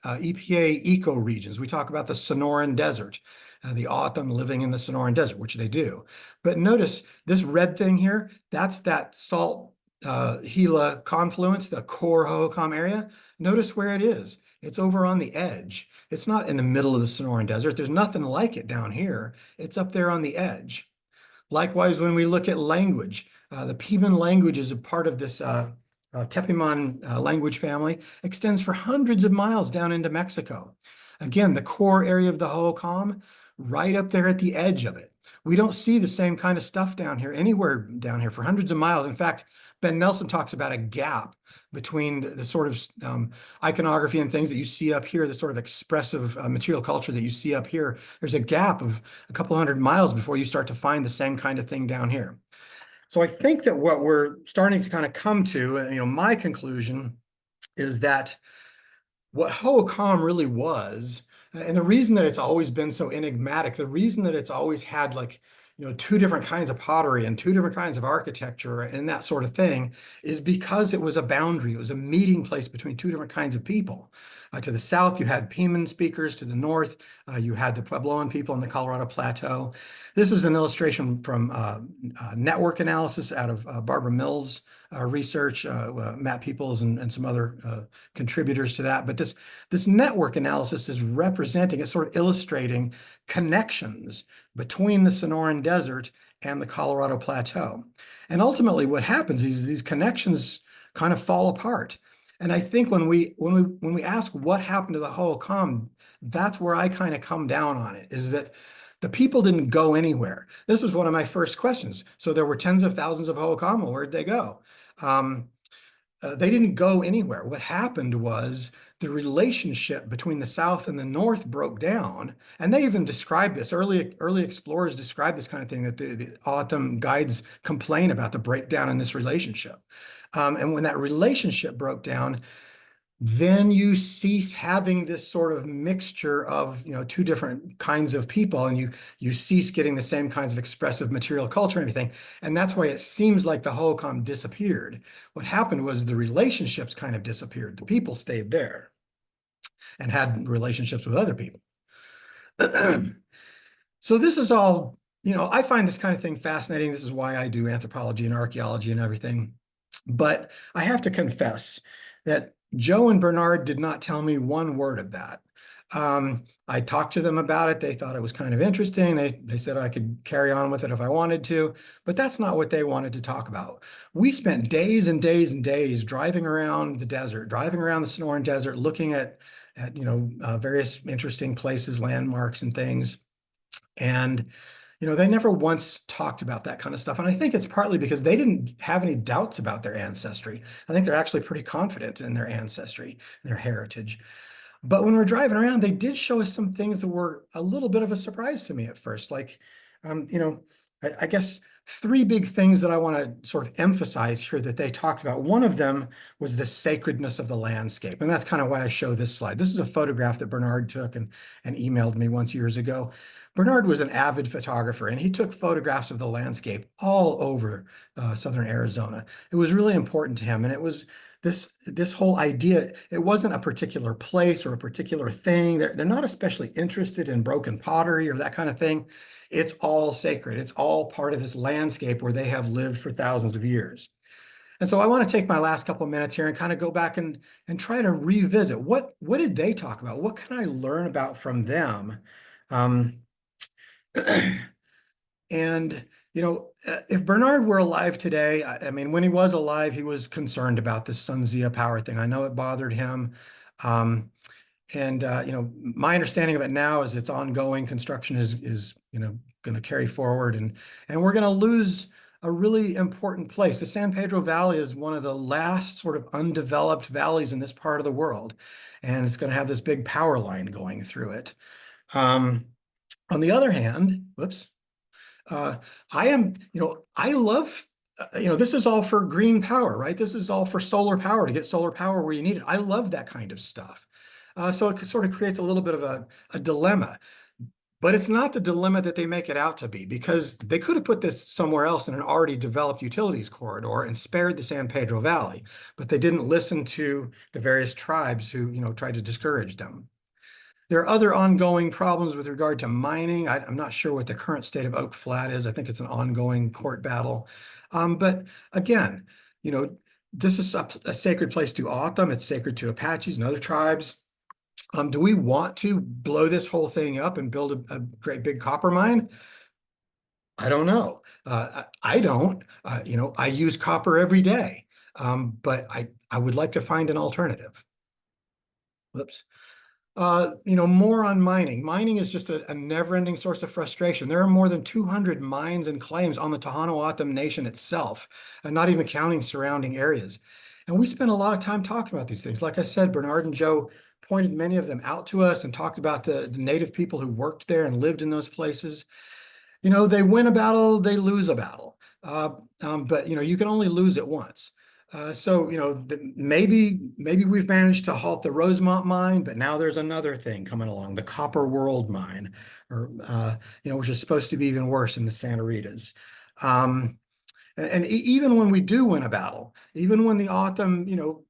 EPA ecoregions, we talk about the Sonoran Desert, the Hohokam living in the Sonoran Desert, which they do. But notice this red thing here, that's that salt Gila confluence, the core Hohokam area. Notice where it is. It's over on the edge. It's not in the middle of the Sonoran Desert. There's nothing like it down here. It's up there on the edge. Likewise, when we look at language, the Piman language is a part of this Tepiman language family, extends for hundreds of miles down into Mexico. Again, the core area of the Hohokam, right up there at the edge of it. We don't see the same kind of stuff down here, anywhere down here for hundreds of miles. In fact, Ben Nelson talks about a gap between the sort of iconography and things that you see up here, the sort of expressive material culture that you see up here. There's a gap of a couple hundred miles before you start to find the same kind of thing down here. So I think that what we're starting to kind of come to, my conclusion is that what Hohokam really was, and the reason that it's always been so enigmatic, the reason that it's always had two different kinds of pottery and two different kinds of architecture and that sort of thing, is because it was a boundary. It was a meeting place between two different kinds of people. To the south, you had Piman speakers. To the north, you had the Puebloan people in the Colorado Plateau. This is an illustration from network analysis out of Barbara Mills' research, Matt Peoples and some other contributors to that. But this network analysis is representing, it's sort of illustrating connections between the Sonoran Desert and the Colorado Plateau. And ultimately what happens is these connections kind of fall apart. And I think when we ask what happened to the Hohokam, that's where I kind of come down on it, is that the people didn't go anywhere. This was one of my first questions. So there were tens of thousands of Hohokam. Well, where'd they go? They didn't go anywhere. What happened was the relationship between the South and the North broke down. And they even described this. Early explorers described this kind of thing, that the autumn guides complain about the breakdown in this relationship. And when that relationship broke down, then you cease having this sort of mixture of two different kinds of people, and you cease getting the same kinds of expressive material culture and everything. And that's why it seems like the Hohokam disappeared. What happened was the relationships kind of disappeared. The people stayed there and had relationships with other people. So this is all, I find this kind of thing fascinating. This is why I do anthropology and archaeology and everything. But I have to confess that Joe and Bernard did not tell me one word of that. I talked to them about it. They thought it was kind of interesting. They said I could carry on with it if I wanted to, but that's not what they wanted to talk about. We spent days and days and days driving around the desert, driving around the Sonoran Desert, looking at various interesting places, landmarks and things. And they never once talked about that kind of stuff. And I think it's partly because they didn't have any doubts about their ancestry. I think they're actually pretty confident in their ancestry, their heritage. But when we're driving around, they did show us some things that were a little bit of a surprise to me at first. Like, I guess three big things that I want to sort of emphasize here that they talked about. One of them was the sacredness of the landscape. And that's kind of why I show this slide. This is a photograph that Bernard took and emailed me once years ago. Bernard was an avid photographer, and he took photographs of the landscape all over southern Arizona. It was really important to him, and it was this whole idea. It wasn't a particular place or a particular thing. They're not especially interested in broken pottery or that kind of thing. It's all sacred. It's all part of this landscape where they have lived for thousands of years. And so I want to take my last couple of minutes here and kind of go back and try to revisit what did they talk about? What can I learn about from them? And if Bernard were alive today, I mean, when he was alive, he was concerned about this SunZia power thing. I know it bothered him. Um, and my understanding of it now is it's ongoing. Construction is going to carry forward, and we're going to lose a really important place. The San Pedro Valley is one of the last sort of undeveloped valleys in this part of the world, and it's going to have this big power line going through it. On the other hand, whoops, I am, I love, this is all for green power, right? This is all for solar power, to get solar power where you need it. I love that kind of stuff. So it sort of creates a little bit of a dilemma, but it's not the dilemma that they make it out to be, because they could have put this somewhere else in an already developed utilities corridor and spared the San Pedro Valley, but they didn't listen to the various tribes who, tried to discourage them. There are other ongoing problems with regard to mining. I'm not sure what the current state of Oak Flat is. I think it's an ongoing court battle. But again, this is a sacred place to O'odham. It's sacred to Apaches and other tribes. Do we want to blow this whole thing up and build a great big copper mine? I don't know. I don't. I use copper every day, but I would like to find an alternative. Whoops. More on mining. Mining is just a never-ending source of frustration. There are more than 200 mines and claims on the Tohono O'odham Nation itself, and not even counting surrounding areas. And we spent a lot of time talking about these things. Like I said, Bernard and Joe pointed many of them out to us and talked about the native people who worked there and lived in those places. They win a battle, they lose a battle. But you can only lose it once. So maybe we've managed to halt the Rosemont mine, but now there's another thing coming along, the Copper World mine, or which is supposed to be even worse in the Santa Ritas. And even when we do win a battle, even when the O'odham,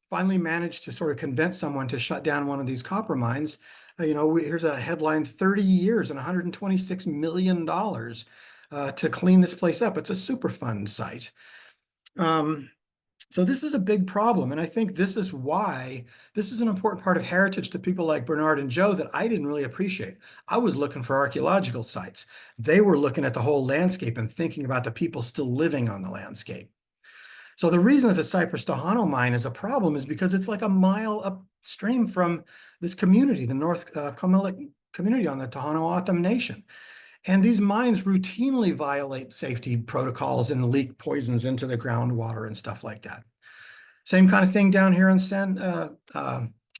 finally managed to sort of convince someone to shut down one of these copper mines, here's a headline: 30 years and $126 million to clean this place up. It's a Superfund site. So this is a big problem. And I think this is why this is an important part of heritage to people like Bernard and Joe that I didn't really appreciate. I was looking for archaeological sites. They were looking at the whole landscape and thinking about the people still living on the landscape. So the reason that the Cypress Tohono mine is a problem is because it's like a mile upstream from this community, the North Comellic community on the Tohono O'odham Nation. And these mines routinely violate safety protocols and leak poisons into the groundwater and stuff like that. Same kind of thing down here in San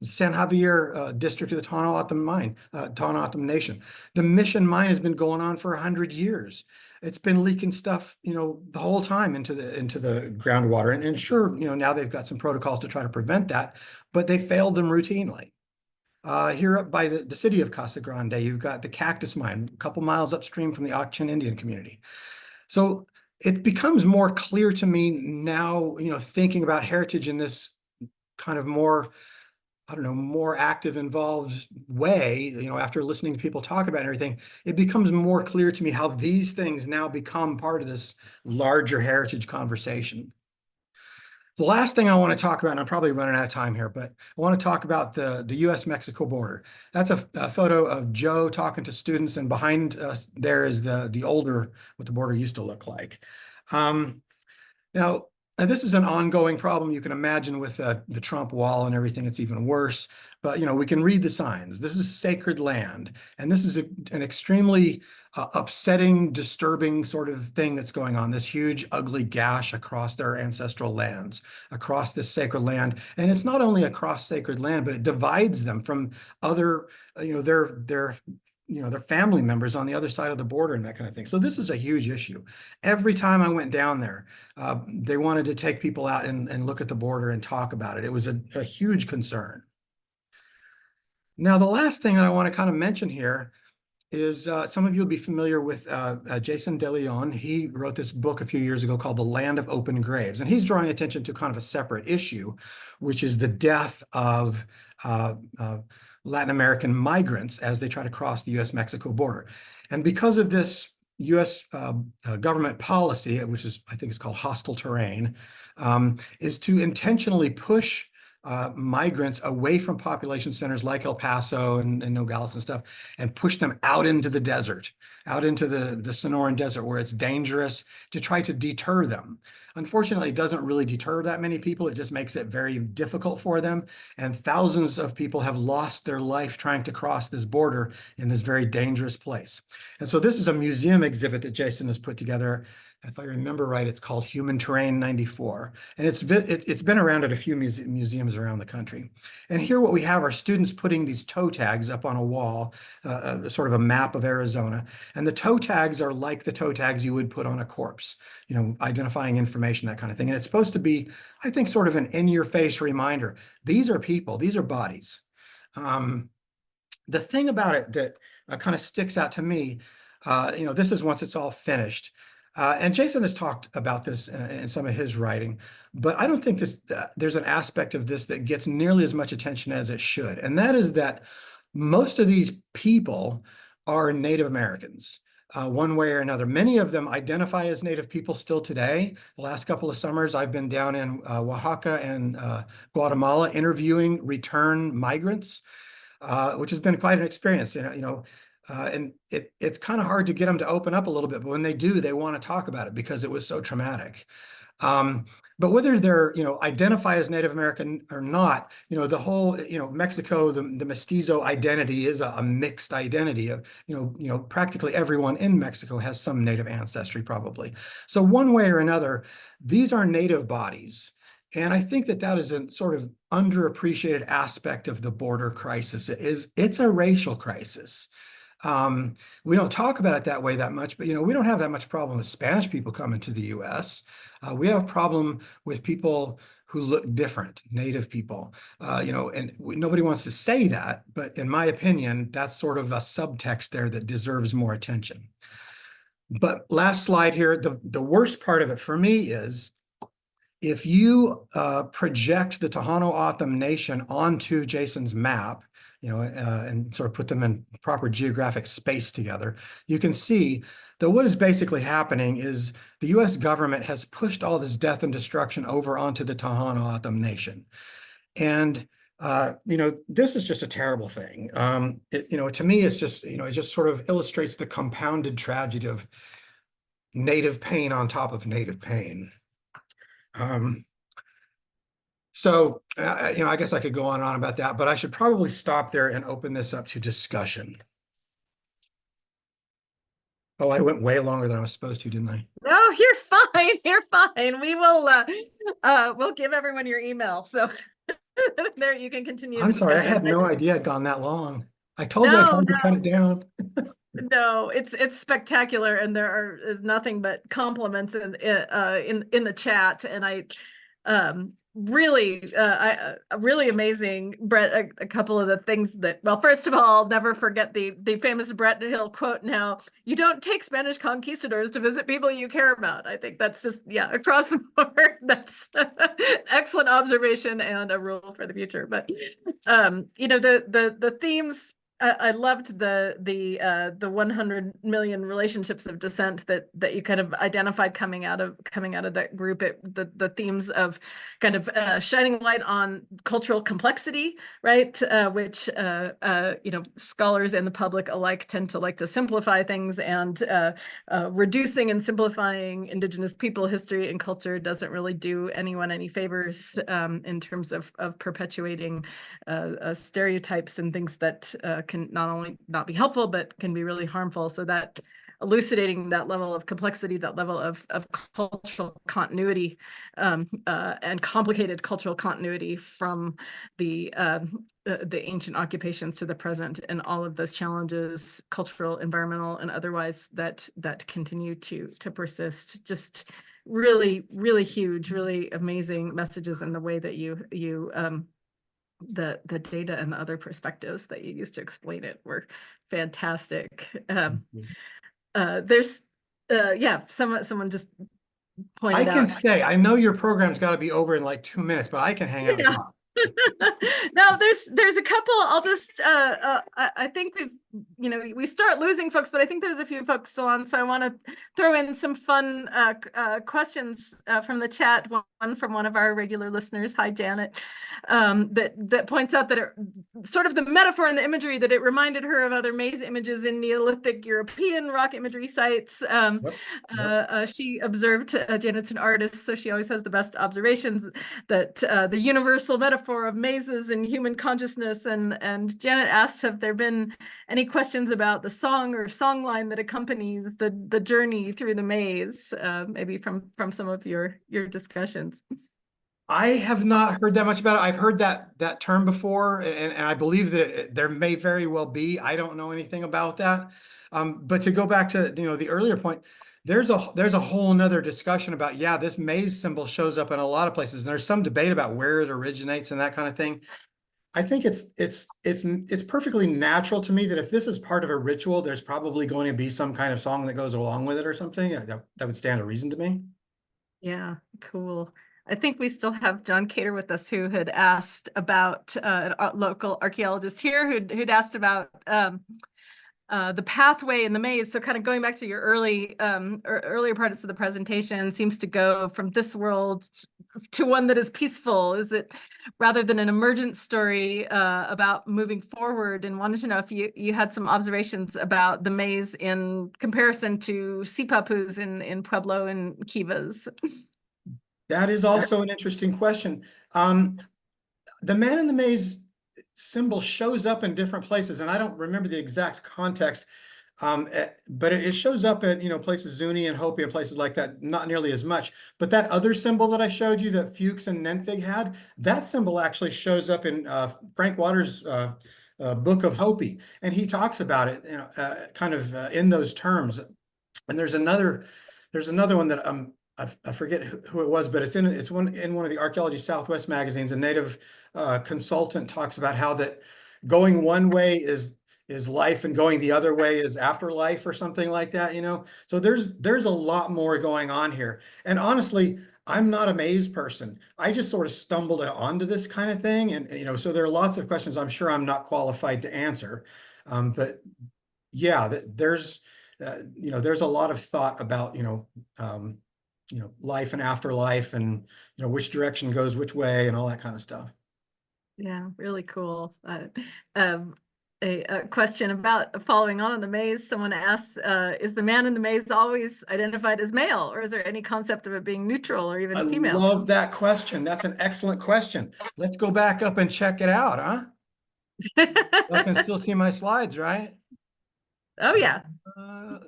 Javier district of the Tohono O'odham Nation. The Mission mine has been going on for 100 years. It's been leaking stuff, the whole time into the groundwater. And sure, now they've got some protocols to try to prevent that, but they failed them routinely. Here up by the city of Casa Grande, you've got the Cactus Mine, a couple miles upstream from the Auction Indian community. So it becomes more clear to me now, thinking about heritage in this kind of more, more active, involved way, after listening to people talk about everything, it becomes more clear to me how these things now become part of this larger heritage conversation. The last thing I want to talk about, and I'm probably running out of time here, but I want to talk about the U.S.-Mexico border. That's a photo of Joe talking to students, and behind there is the older, what the border used to look like. Now, this is an ongoing problem. You can imagine with the Trump wall and everything, it's even worse. But, we can read the signs. This is sacred land. And this is an extremely upsetting, disturbing sort of thing that's going on, this huge, ugly gash across their ancestral lands, across this sacred land. And it's not only across sacred land, but it divides them from other, their family members on the other side of the border and that kind of thing. So this is a huge issue. Every time I went down there, they wanted to take people out and look at the border and talk about it. It was a huge concern. Now, the last thing that I want to kind of mention here is some of you will be familiar with Jason De Leon. He wrote this book a few years ago called The Land of Open Graves. And he's drawing attention to kind of a separate issue, which is the death of Latin American migrants as they try to cross the U.S.-Mexico border. And because of this U.S. Government policy, which is, I think it's called hostile terrain, is to intentionally push migrants away from population centers like El Paso and Nogales and stuff, and push them out into the desert, out into the Sonoran Desert where it's dangerous, to try to deter them. Unfortunately, it doesn't really deter that many people. It just makes it very difficult for them. And thousands of people have lost their life trying to cross this border in this very dangerous place. And so this is a museum exhibit that Jason has put together. If I remember right, it's called Human Terrain 94. And it's been around at a few museums around the country. And here what we have are students putting these toe tags up on a wall, sort of a map of Arizona. And the toe tags are like the toe tags you would put on a corpse, identifying information, that kind of thing. And it's supposed to be, I think, sort of an in-your-face reminder. These are people, these are bodies. The thing about it that kind of sticks out to me, this is once it's all finished. And Jason has talked about this in some of his writing, but I don't think there's an aspect of this that gets nearly as much attention as it should. And that is that most of these people are Native Americans, one way or another. Many of them identify as Native people still today. The last couple of summers, I've been down in Oaxaca and Guatemala interviewing return migrants, which has been quite an experience. And it's kind of hard to get them to open up a little bit, but when they do, they want to talk about it because it was so traumatic. But whether they're, identify as Native American or not, the whole, Mexico, the mestizo identity is a mixed identity of, practically everyone in Mexico has some Native ancestry probably. So one way or another, these are Native bodies. And I think that is a sort of underappreciated aspect of the border crisis. It's a racial crisis. We don't talk about it that way that much, but we don't have that much problem with Spanish people coming to the US. We have a problem with people who look different, Native people, and nobody wants to say that, but in my opinion, that's sort of a subtext there that deserves more attention. But last slide here, the worst part of it for me is if you project the Tohono O'odham Nation onto Jason's map, and sort of put them in proper geographic space together, you can see that what is basically happening is the US government has pushed all this death and destruction over onto the Tohono O'odham Nation. And, this is just a terrible thing. To me, it's just, it just sort of illustrates the compounded tragedy of Native pain on top of Native pain. So, I guess I could go on and on about that, but I should probably stop there and open this up to discussion. Oh, I went way longer than I was supposed to, didn't I? No, you're fine. You're fine. We will, we'll give everyone your email. So there you can continue. I'm sorry, I had no idea I'd gone that long. I told you I No, tried to cut it down. No, it's spectacular, and is nothing but compliments in the chat, and really amazing, Brett. A couple of the things that, well, first of all, never forget the famous Brett Hill quote. Now, you don't take Spanish conquistadors to visit people you care about. I think that's just, across the board. That's excellent observation and a rule for the future. But the themes. I loved the 100 million relationships of descent that you kind of identified coming out of that group. The themes of kind of shining light on cultural complexity, right? Which scholars and the public alike tend to like to simplify things, and reducing and simplifying Indigenous people history and culture doesn't really do anyone any favors in terms of perpetuating stereotypes and things that can not only not be helpful, but can be really harmful. So that elucidating that level of complexity, that level of cultural continuity, and complicated cultural continuity from the ancient occupations to the present, and all of those challenges, cultural, environmental, and otherwise, that continue to persist. Just really, really huge, really amazing messages in the way that you the data and the other perspectives that you used to explain it were fantastic. There's someone just pointed out. I can stay. I know your program's got to be over in like 2 minutes, but I can hang out and talk. No, there's a couple. I'll just I think we start losing folks, but I think there's a few folks still on, so I want to throw in some fun questions from the chat. One from one of our regular listeners, hi Janet, that points out that sort of the metaphor and the imagery, that it reminded her of other maze images in Neolithic European rock imagery sites. She observed, Janet's an artist, so she always has the best observations, that the universal metaphor of mazes and human consciousness. And Janet asked, have there been any questions about the song or songline that accompanies the journey through the maze, maybe from some of your discussions? I have not heard that much about it. I've heard that term before, and I believe that there may very well be. I don't know anything about that. But to go back to the earlier point, there's a whole nother discussion about, yeah, this maze symbol shows up in a lot of places. And there's some debate about where it originates and that kind of thing. I think it's perfectly natural to me that if this is part of a ritual, there's probably going to be some kind of song that goes along with it or something. That would stand to reason to me. Yeah, cool. I think we still have John Cater with us, who had asked about a local archaeologist here who'd asked about the pathway in the maze. So kind of going back to your earlier parts of the presentation, seems to go from this world to one that is peaceful. Is it rather than an emergent story about moving forward? And wanted to know if you had some observations about the maze in comparison to Sipapus in Pueblo and Kivas. That is also an interesting question. The man in the maze symbol shows up in different places, and I don't remember the exact context, but it shows up at places Zuni and Hopi and places like that, not nearly as much. But that other symbol that I showed you that Fuchs and Nenfig had, that symbol actually shows up in Frank Waters' book of Hopi, and he talks about it kind of in those terms. And there's another one that I forget who it was, but it's in one of the Archaeology Southwest magazines. A native consultant talks about how that going one way is life and going the other way is afterlife or something like that, So there's a lot more going on here. And honestly, I'm not a maze person. I just sort of stumbled onto this kind of thing. And, so there are lots of questions I'm sure I'm not qualified to answer. But yeah, there's a lot of thought about, life and afterlife, and which direction goes which way and all that kind of stuff. Yeah, really cool. A question about following on the maze. Someone asks, is the man in the maze always identified as male, or is there any concept of it being neutral or even female? I love that question. That's an excellent question. Let's go back up and check it out, huh? I can still see my slides, right? Oh, yeah.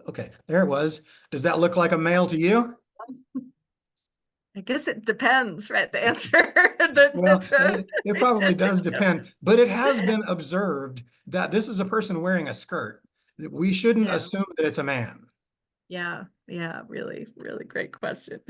Okay, there it was. Does that look like a male to you? I guess it depends, right? The answer. Well, it probably does depend, but it has been observed that this is a person wearing a skirt. We shouldn't assume that it's a man. Yeah, really, really great question.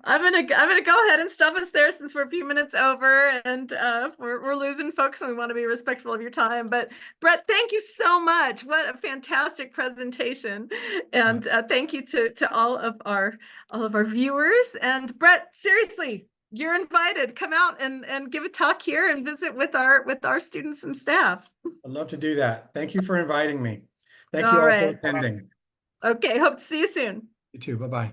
I'm gonna go ahead and stop us there, since we're a few minutes over, and we're losing folks, and we want to be respectful of your time. But Brett, thank you so much. What a fantastic presentation, and thank you to all of our viewers. And Brett, seriously, you're invited. Come out and give a talk here and visit with our students and staff. I'd love to do that. Thank you for inviting me. Thank you all for attending. Okay, hope to see you soon. You too. Bye-bye.